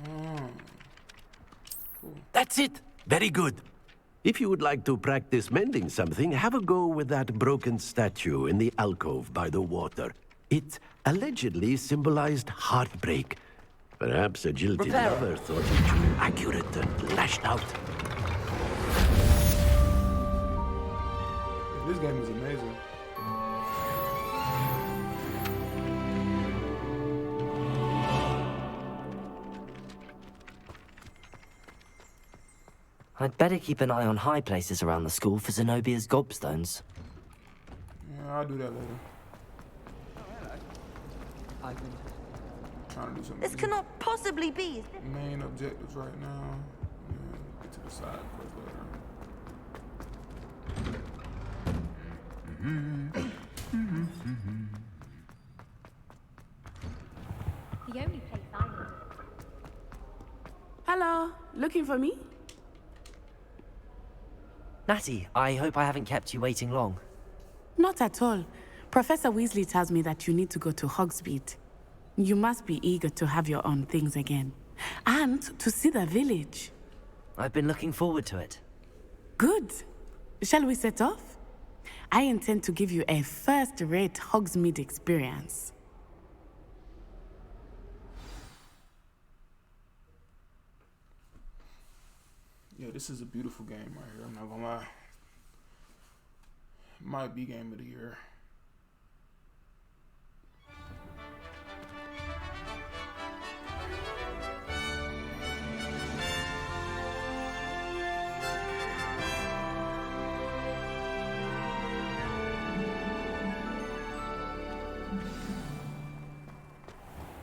Oh. Cool. That's it. Very good. If you would like to practice mending something, have a go with that broken statue in the alcove by the water. It allegedly symbolized heartbreak. Perhaps a jilted lover thought it too accurate and lashed out. This game is amazing. I'd better keep an eye on high places around the school for Zenobia's gobstones. Yeah, I'll do that later. Trying to do something. This cannot possibly be. Main objectives right now. Yeah, get to the side quest later. The only place I know. Hello, looking for me? Natty, I hope I haven't kept you waiting long. Not at all. Professor Weasley tells me that you need to go to Hogsmeade. You must be eager to have your own things again. And to see the village. I've been looking forward to it. Good. Shall we set off? I intend to give you a first-rate Hogsmeade experience. Yeah, this is a beautiful game right here. I'm not gonna lie. Might be game of the year.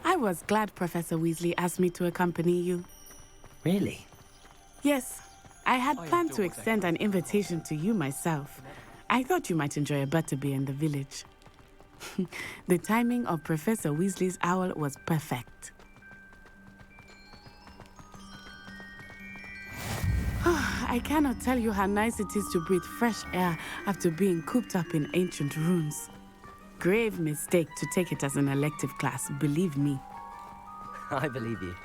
I was glad Professor Weasley asked me to accompany you. Really? Yes. I had planned to extend an invitation to you myself. I thought you might enjoy a butterbeer in the village. The timing of Professor Weasley's owl was perfect. I cannot tell you how nice it is to breathe fresh air after being cooped up in ancient rooms. Grave mistake to take it as an elective class, believe me. I believe you.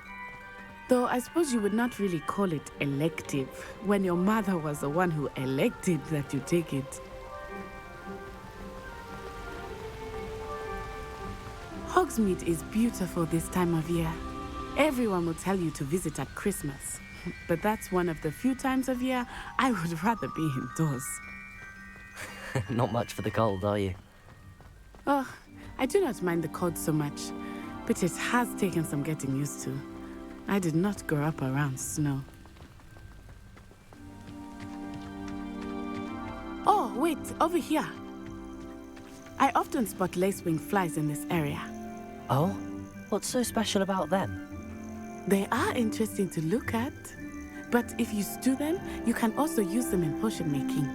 Though I suppose you would not really call it elective when your mother was the one who elected that you take it. Hogsmeade is beautiful this time of year. Everyone will tell you to visit at Christmas, but that's one of the few times of year I would rather be indoors. Not much for the cold, are you? Oh, I do not mind the cold so much, but it has taken some getting used to. I did not grow up around snow. Oh, wait, over here. I often spot lacewing flies in this area. Oh? What's so special about them? They are interesting to look at, but if you stew them, you can also use them in potion making.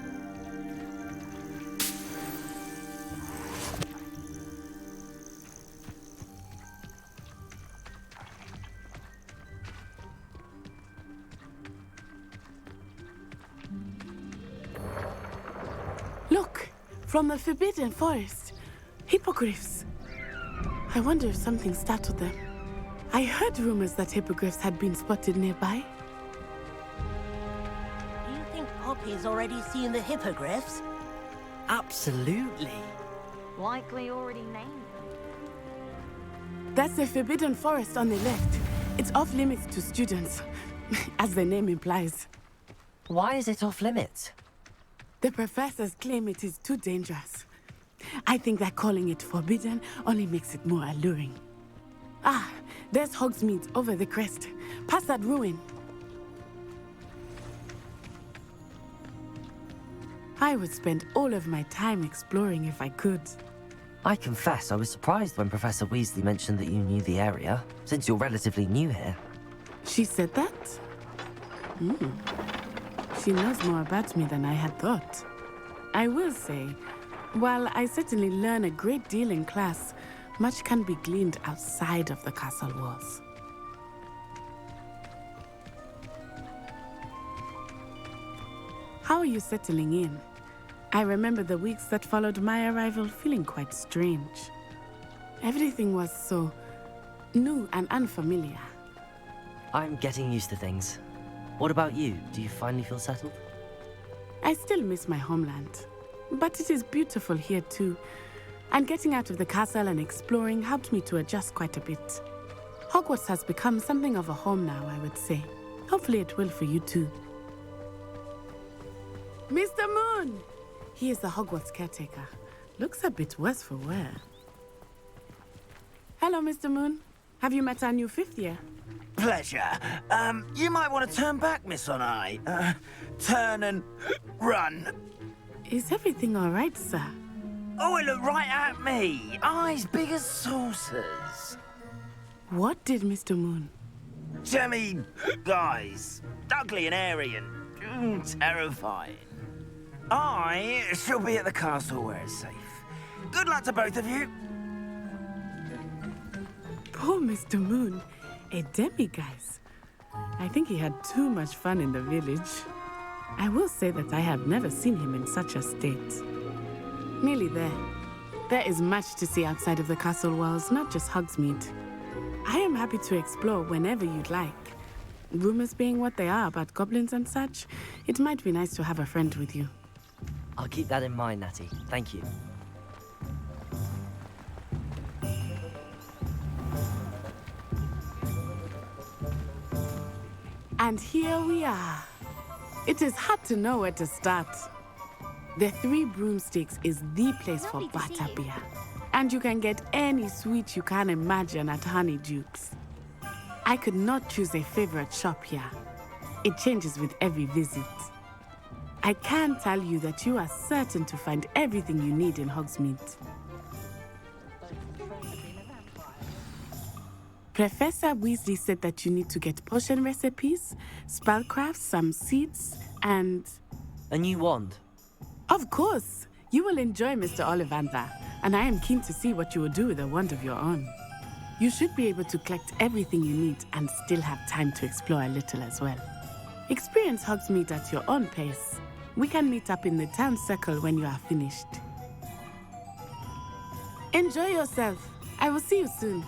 Look, from the Forbidden Forest, hippogriffs. I wonder if something startled them. I heard rumors that hippogriffs had been spotted nearby. Do you think Poppy's already seen the hippogriffs? Absolutely. Likely already named them. That's the Forbidden Forest on the left. It's off limits to students, as the name implies. Why is it off limits? The professors claim it is too dangerous. I think that calling it forbidden only makes it more alluring. Ah, there's Hogsmeade over the crest, past that ruin. I would spend all of my time exploring if I could. I confess I was surprised when Professor Weasley mentioned that you knew the area, since you're relatively new here. She said that? She knows more about me than I had thought. I will say, while I certainly learn a great deal in class, much can be gleaned outside of the castle walls. How are you settling in? I remember the weeks that followed my arrival feeling quite strange. Everything was so new and unfamiliar. I'm getting used to things. What about you? Do you finally feel settled? I still miss my homeland, but it is beautiful here too. And getting out of the castle and exploring helped me to adjust quite a bit. Hogwarts has become something of a home now, I would say. Hopefully it will for you too. Mr. Moon! He is the Hogwarts caretaker. Looks a bit worse for wear. Hello, Mr. Moon. Have you met our new 5th year? Pleasure. You might want to turn back, Miss Onai. Turn and run. Is everything all right, sir? Oh, it looked right at me. Eyes big as saucers. What did Mr. Moon? Jemmy, guys. Ugly and airy and terrifying. I shall be at the castle where it's safe. Good luck to both of you. Poor Mr. Moon. A demiguise. I think he had too much fun in the village. I will say that I have never seen him in such a state. Nearly there. There is much to see outside of the castle walls, not just Hogsmeade. I am happy to explore whenever you'd like. Rumors being what they are about goblins and such, it might be nice to have a friend with you. I'll keep that in mind, Natty. Thank you. And here we are. It is hard to know where to start. The Three Broomsticks is the place for butterbeer. And you can get any sweet you can imagine at Honeydukes. I could not choose a favorite shop here. It changes with every visit. I can tell you that you are certain to find everything you need in Hogsmeade. Professor Weasley said that you need to get potion recipes, spellcrafts, some seeds, and... A new wand. Of course! You will enjoy Mr. Ollivander, and I am keen to see what you will do with a wand of your own. You should be able to collect everything you need and still have time to explore a little as well. Experience Hogsmeade at your own pace. We can meet up in the town circle when you are finished. Enjoy yourself. I will see you soon.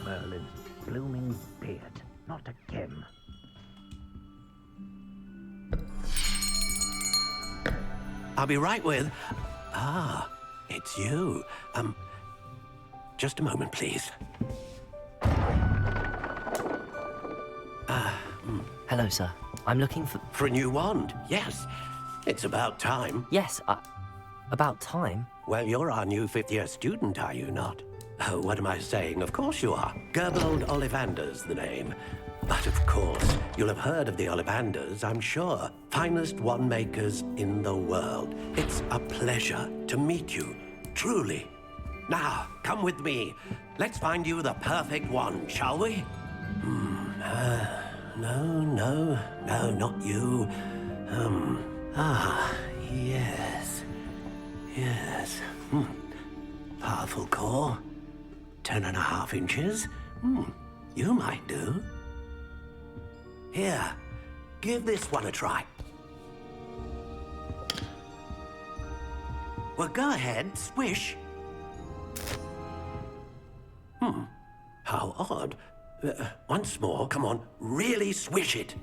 Merlin's blooming beard. Not again. I'll be right with... Ah, it's you. Just a moment, please. Hello, sir. I'm looking for... For a new wand, yes. It's about time. Yes, about time? Well, you're our new 5th-year student, are you not? Oh, what am I saying? Of course you are. Gerbold Ollivander's the name. But of course, you'll have heard of the Ollivanders, I'm sure. Finest wand makers in the world. It's a pleasure to meet you, truly. Now, come with me. Let's find you the perfect wand, shall we? No, not you. Ah, yes. Yes. Powerful core. 10.5 inches. You might do. Here, give this one a try. Well, go ahead, swish. How odd. Once more, come on, really swish it.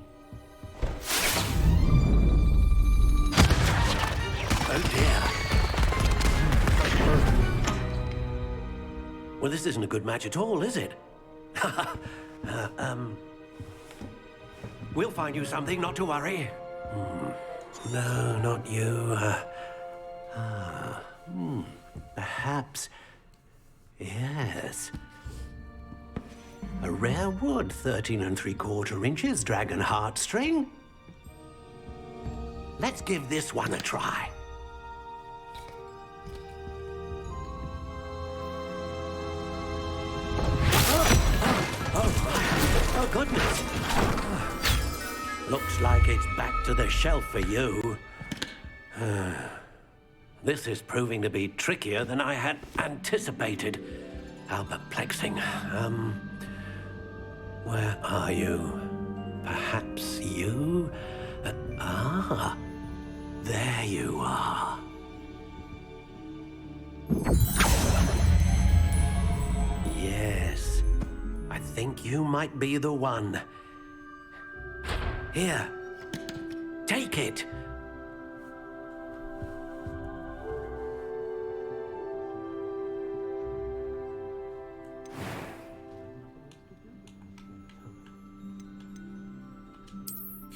Oh dear. Well, this isn't a good match at all, is it? We'll find you something, not to worry. No, not you. Perhaps. Yes. A rare wood, 13 3/4 inches, dragon heartstring. Let's give this one a try. Oh, goodness. Looks like it's back to the shelf for you. This is proving to be trickier than I had anticipated. How perplexing. Where are you? Perhaps you? There you are. Yes, I think you might be the one. Here, take it.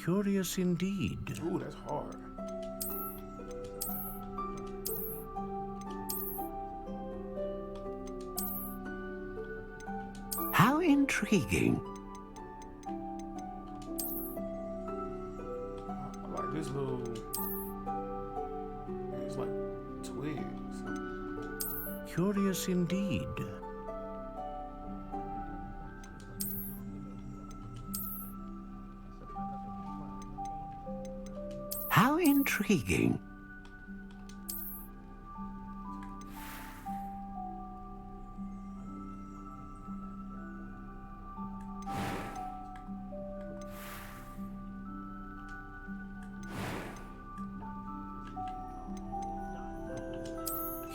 Curious indeed. Ooh, that's hard. How intriguing. I like this little. It's like twigs. Curious indeed. How intriguing.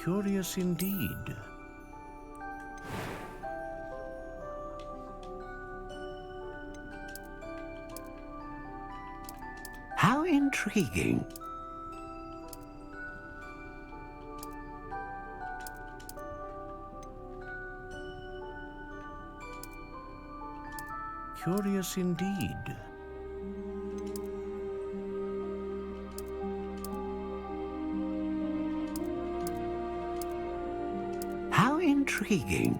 Curious indeed. How intriguing. Curious indeed. How intriguing.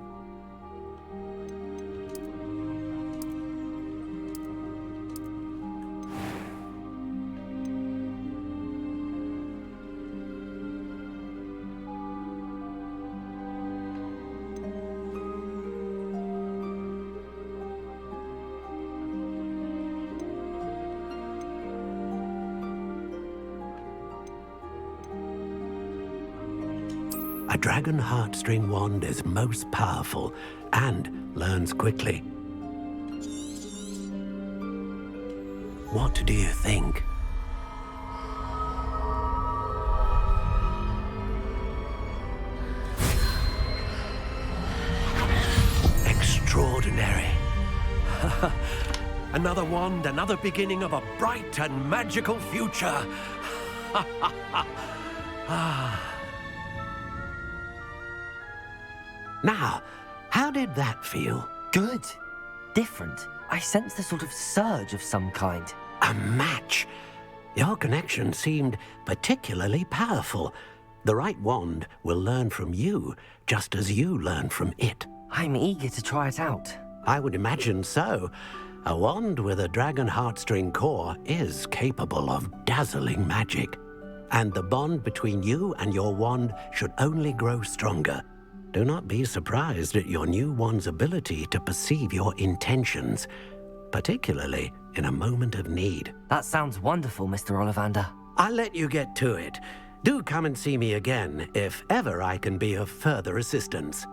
A dragon heartstring wand is most powerful and learns quickly. What do you think? Extraordinary. Another wand, another beginning of a bright and magical future. Now, how did that feel? Good. Different. I sensed a sort of surge of some kind. A match. Your connection seemed particularly powerful. The right wand will learn from you, just as you learn from it. I'm eager to try it out. I would imagine so. A wand with a dragon heartstring core is capable of dazzling magic. And the bond between you and your wand should only grow stronger. Do not be surprised at your new wand's ability to perceive your intentions, particularly in a moment of need. That sounds wonderful, Mr. Ollivander. I'll let you get to it. Do come and see me again if ever I can be of further assistance.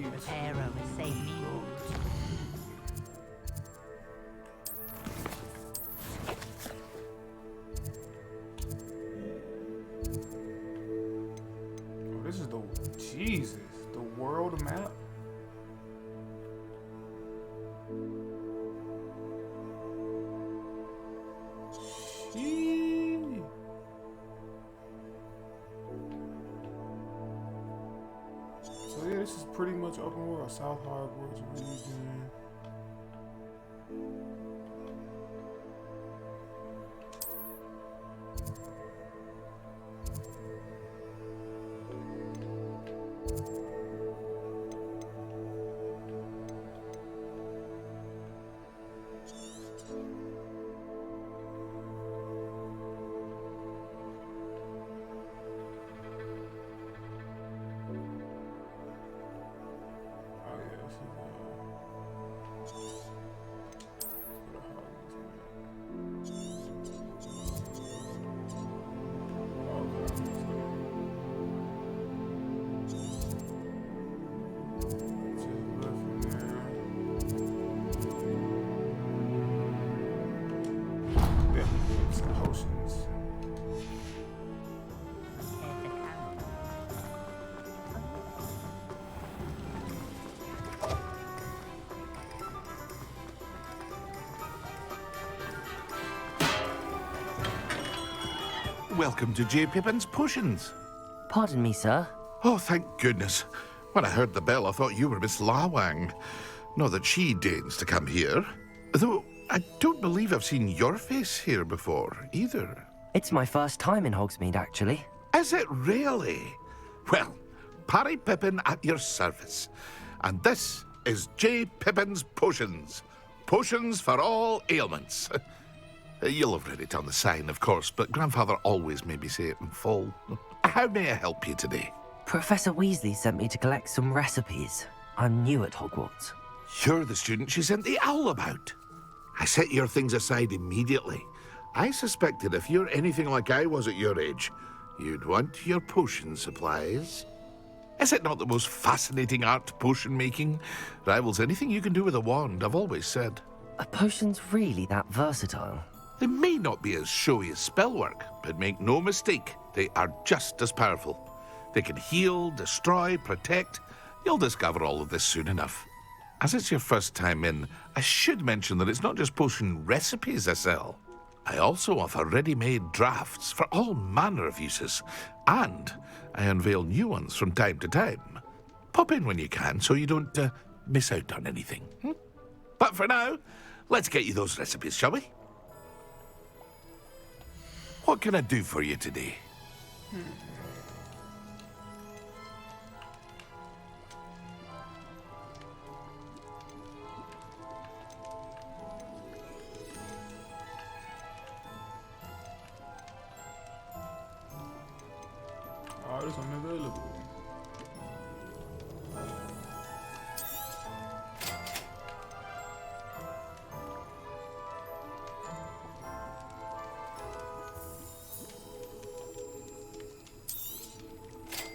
Reparo is saying me. Oh, this is the Jesus, the world map. Gee. So yeah, this is pretty much open world. South Hogwarts region. Potions. Welcome to J. Pippin's Potions. Pardon me, sir. Oh, thank goodness. When I heard the bell, I thought you were Miss Lawang. Not that she deigns to come here. Though I don't believe I've seen your face here before, either. It's my first time in Hogsmeade, actually. Is it really? Well, Parry Pippin at your service. And this is J. Pippin's Potions. Potions for all ailments. You'll have read it on the sign, of course, but Grandfather always made me say it in full. How may I help you today? Professor Weasley sent me to collect some recipes. I'm new at Hogwarts. You're the student she sent the owl about. I set your things aside immediately. I suspected if you're anything like I was at your age, you'd want your potion supplies. Is it not the most fascinating art, potion making? Rivals anything you can do with a wand, I've always said. Are potions really that versatile? They may not be as showy as spellwork, but make no mistake, they are just as powerful. They can heal, destroy, protect. You'll discover all of this soon enough. As it's your first time in, I should mention that it's not just potion recipes I sell. I also offer ready-made drafts for all manner of uses, and I unveil new ones from time to time. Pop in when you can so you don't miss out on anything. But for now, let's get you those recipes, shall we? What can I do for you today? Oh, this unavailable.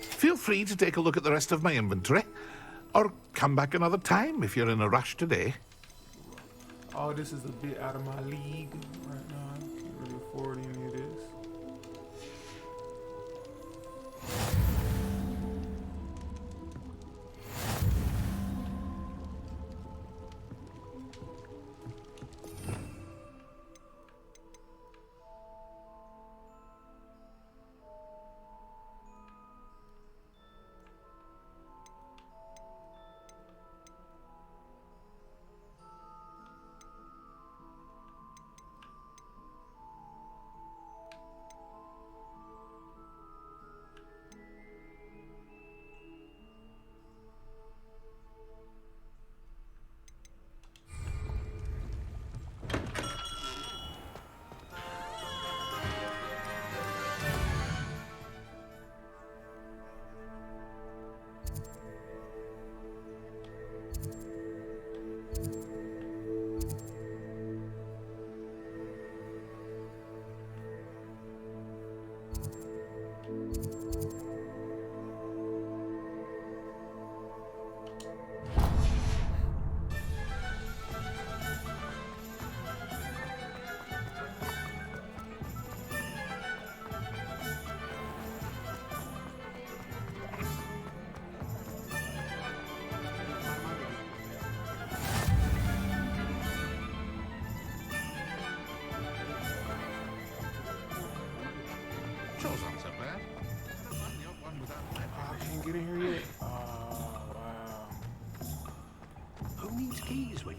Feel free to take a look at the rest of my inventory, or come back another time if you're in a rush today. Oh, this is a bit out of my league right now. I can't really afford any of this.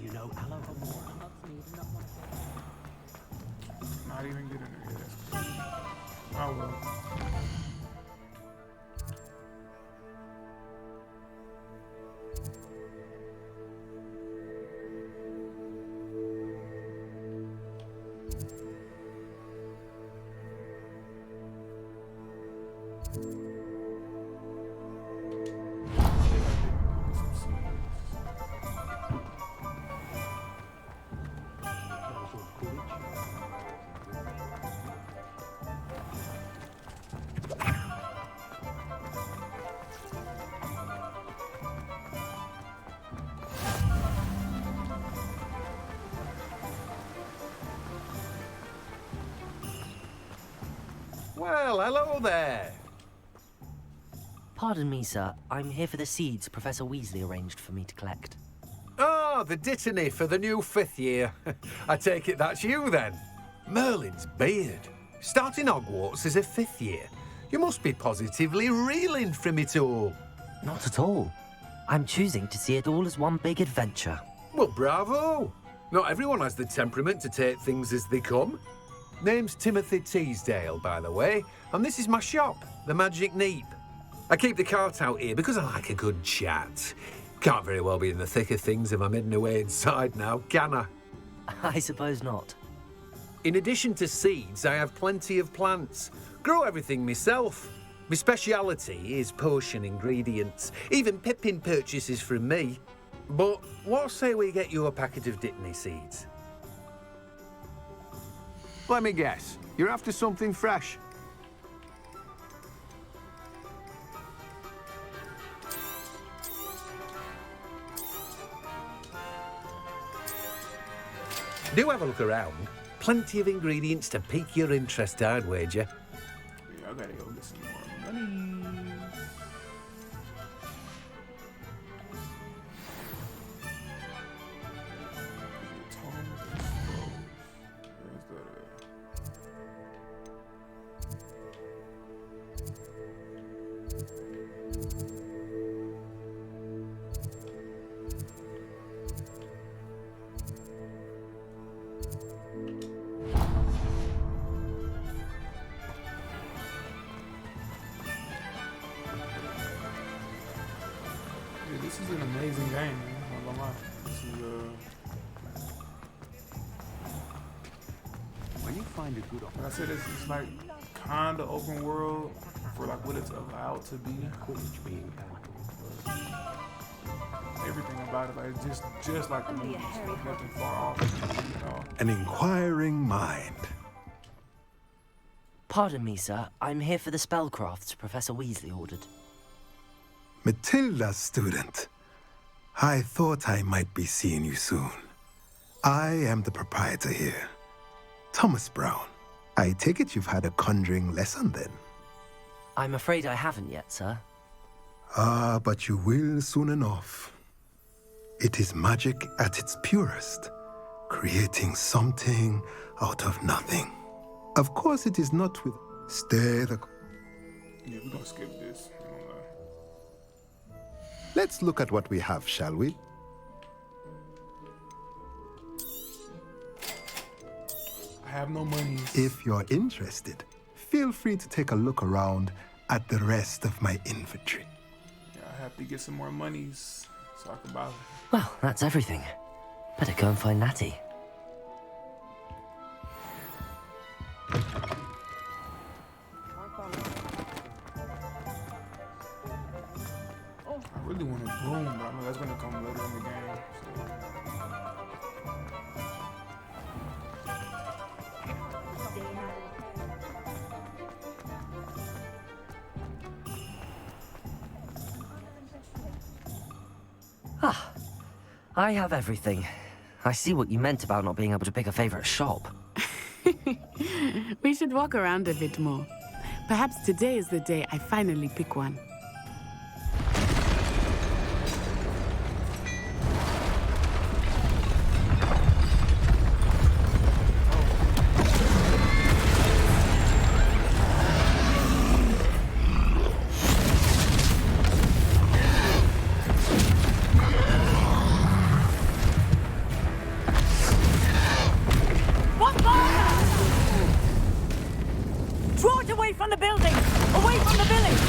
you know Alohomora. Not even getting there yet. That's crazy. Oh well. Well, hello there. Pardon me, sir. I'm here for the seeds Professor Weasley arranged for me to collect. Oh, the dittany for the new 5th year. I take it that's you then. Merlin's beard. Starting Hogwarts as a 5th year. You must be positively reeling from it all. Not at all. I'm choosing to see it all as one big adventure. Well, bravo. Not everyone has the temperament to take things as they come. Name's Timothy Teasdale, by the way, and this is my shop, the Magic Neep. I keep the cart out here because I like a good chat. Can't very well be in the thick of things if I'm heading away inside now, can I? I suppose not. In addition to seeds, I have plenty of plants. Grow everything myself. My speciality is potion ingredients. Even Pippin purchases from me. But what say we get you a packet of Dittany seeds? Let me guess. You're after something fresh. Do have a look around. Plenty of ingredients to pique your interest, I'd wager. Yeah, I gotta go get some more money. This is an amazing game, man. I'm not gonna lie. This is When you find a good like I said, it's like kinda open world for like what it's allowed to be. Everything about it, like it's just like the movies, like nothing far off, you know. An inquiring mind. Pardon me, sir. I'm here for the spellcrafts Professor Weasley ordered. Matilda, student. I thought I might be seeing you soon. I am the proprietor here, Thomas Brown. I take it you've had a conjuring lesson then? I'm afraid I haven't yet, sir. Ah, but you will soon enough. It is magic at its purest, creating something out of nothing. Of course, it is not with... Stay the... Yeah, we're gonna skip this. Let's look at what we have, shall we? I have no money. If you're interested, feel free to take a look around at the rest of my inventory. Yeah, I have to get some more monies so I can buy them. Well, that's everything. Better go and find Natty. I really want a broom, but I know that's gonna come later in the game. Ah, I have everything. I see what you meant about not being able to pick a favorite shop. We should walk around a bit more. Perhaps today is the day I finally pick one. from the building! Away from the village!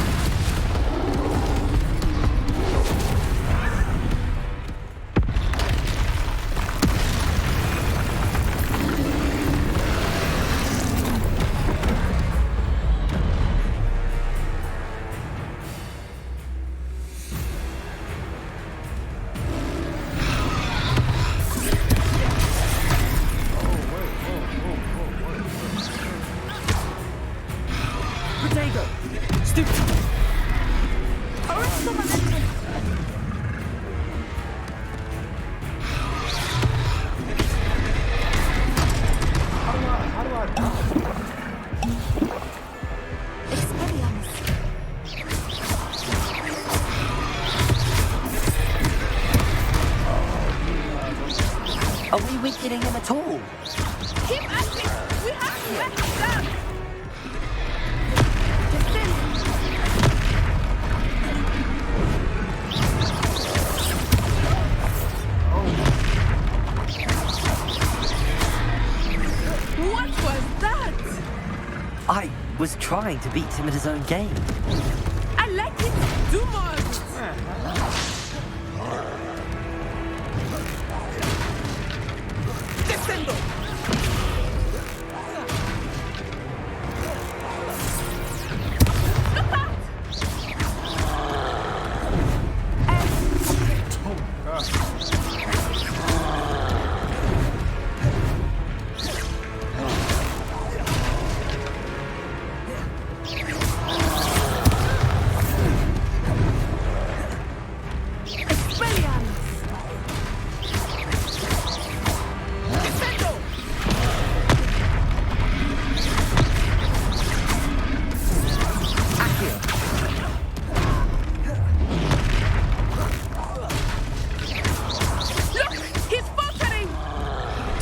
Are we weakening him at all? Keep acting! We have to let him down! What was that? I was trying to beat him at his own game. I like it too much! Descendo! Look out!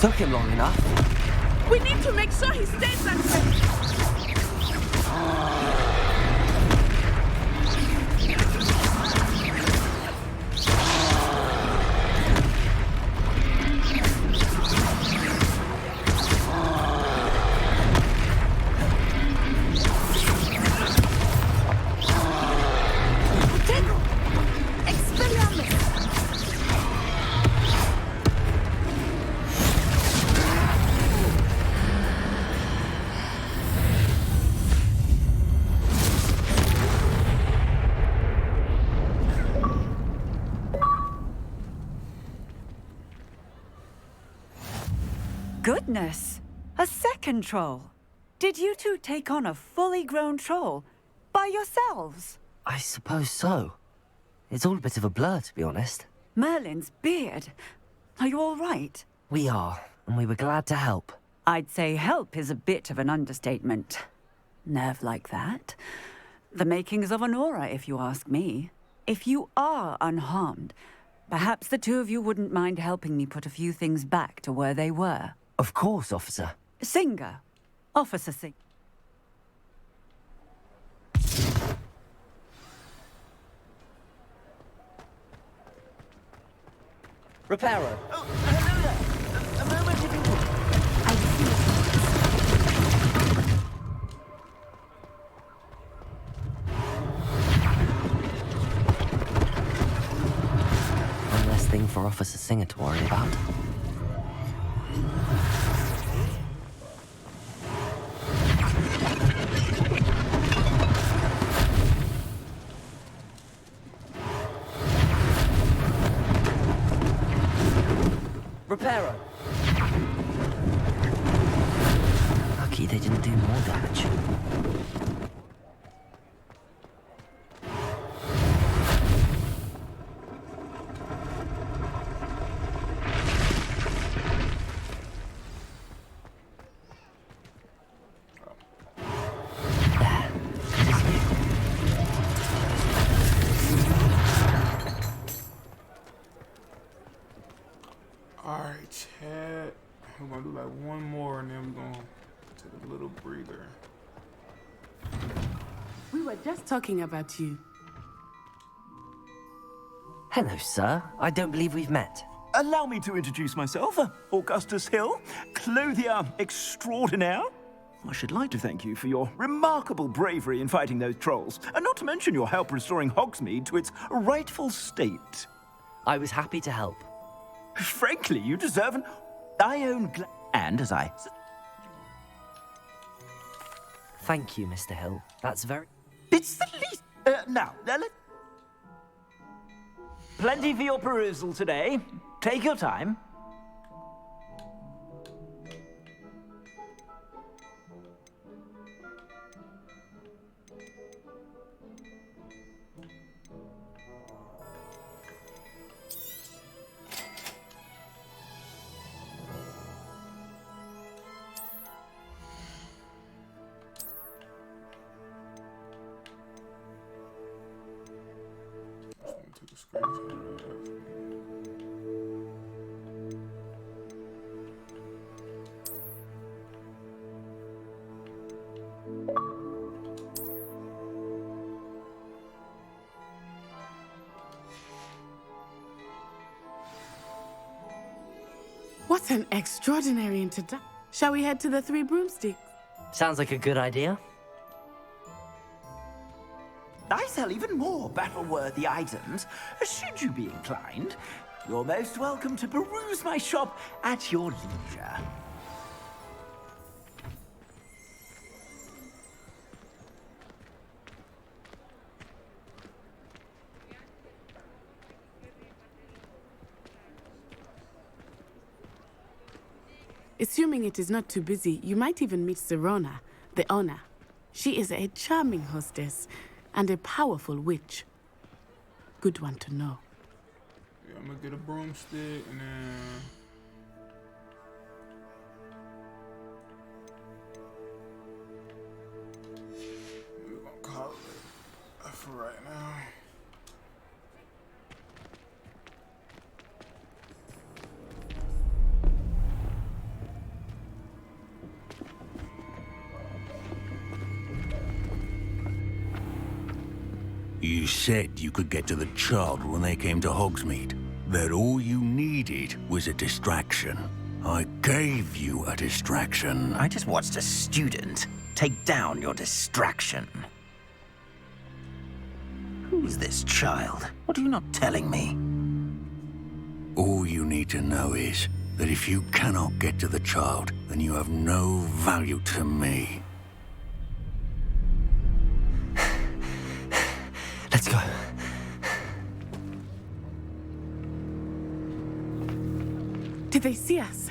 Took him long enough. We need to make sure he stays that way. Goodness! A second troll! Did you two take on a fully grown troll? By yourselves? I suppose so. It's all a bit of a blur, to be honest. Merlin's beard. Are you all right? We are, and we were glad to help. I'd say help is a bit of an understatement. Nerve like that. The makings of an aura, if you ask me. If you are unharmed, perhaps the two of you wouldn't mind helping me put a few things back to where they were. Of course, officer. Singer. Officer Sing. Reparo. Oh, hello there. A moment if you would. One less thing for Officer Singer to worry about. Reparo. Lucky they didn't do more damage. Alright, chat. We're gonna do like one more and then we're gonna take a little breather. We were just talking about you. Hello, sir. I don't believe we've met. Allow me to introduce myself. Augustus Hill, clothier extraordinaire. I should like to thank you for your remarkable bravery in fighting those trolls, and not to mention your help restoring Hogsmeade to its rightful state. I was happy to help. Frankly, you deserve an and as I... Thank you, Mr. Hill. That's very... It's the least... now, plenty for your perusal today. Take your time. What an extraordinary introduction. Shall we head to the Three Broomsticks? Sounds like a good idea. I sell even more battle-worthy items. Should you be inclined, you're most welcome to peruse my shop at your leisure. Assuming it is not too busy, you might even meet Sirona, the owner. She is a charming hostess and a powerful witch. Good one to know. Yeah, I'm gonna get a broomstick and then... we're gonna call it for right now. You said you could get to the child when they came to Hogsmeade. That all you needed was a distraction. I gave you a distraction. I just watched a student take down your distraction. Who is this child? What are you not telling me? All you need to know is that if you cannot get to the child, then you have no value to me. Let's go. Did they see us?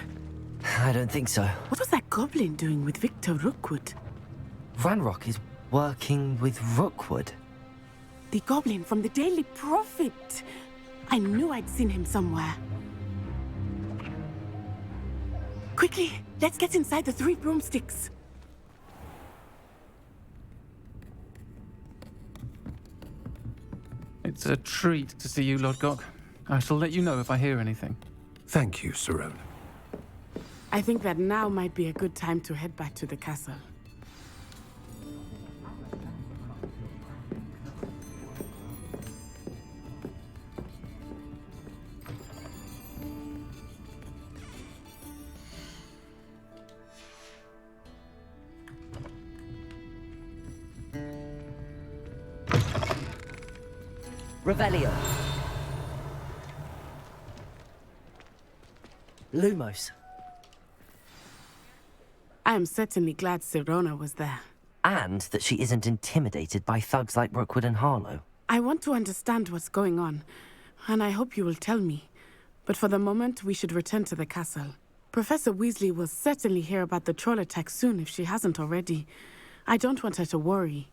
I don't think so. What was that goblin doing with Victor Rookwood? Ranrock is working with Rookwood. The goblin from the Daily Prophet. I knew I'd seen him somewhere. Quickly, let's get inside the Three Broomsticks. It's a treat to see you, Lord Gok. I shall let you know if I hear anything. Thank you, Sirona. I think that now might be a good time to head back to the castle. Revelio. Lumos. I am certainly glad Sirona was there. And that she isn't intimidated by thugs like Rookwood and Harlow. I want to understand what's going on, and I hope you will tell me. But for the moment, we should return to the castle. Professor Weasley will certainly hear about the troll attack soon if she hasn't already. I don't want her to worry.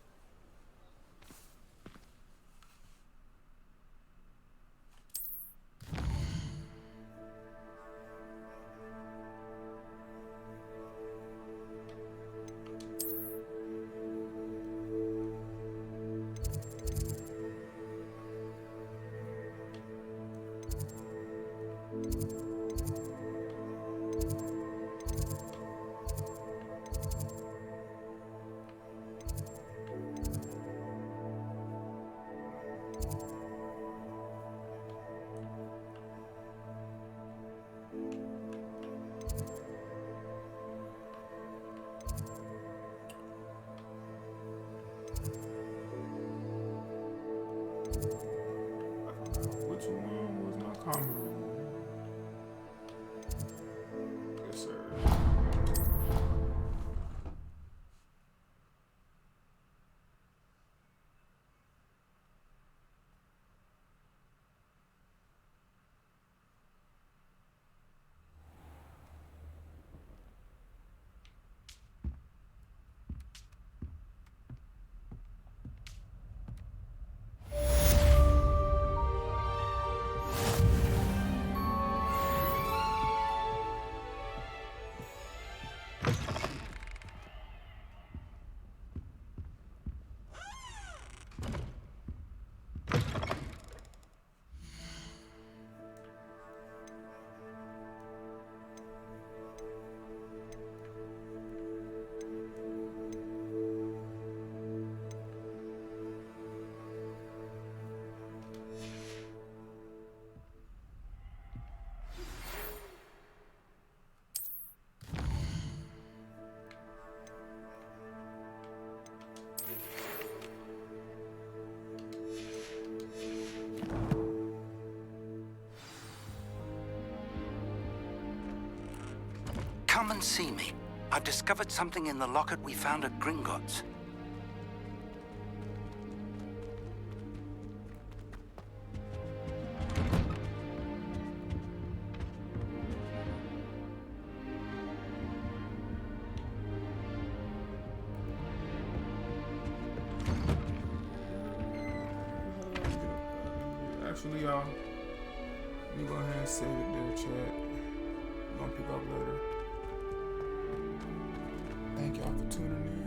and see me. I've discovered something in the locket we found at Gringotts. Actually, y'all, let me go ahead and save it there, chat. We're gonna pick up later. Thank y'all for tuning in.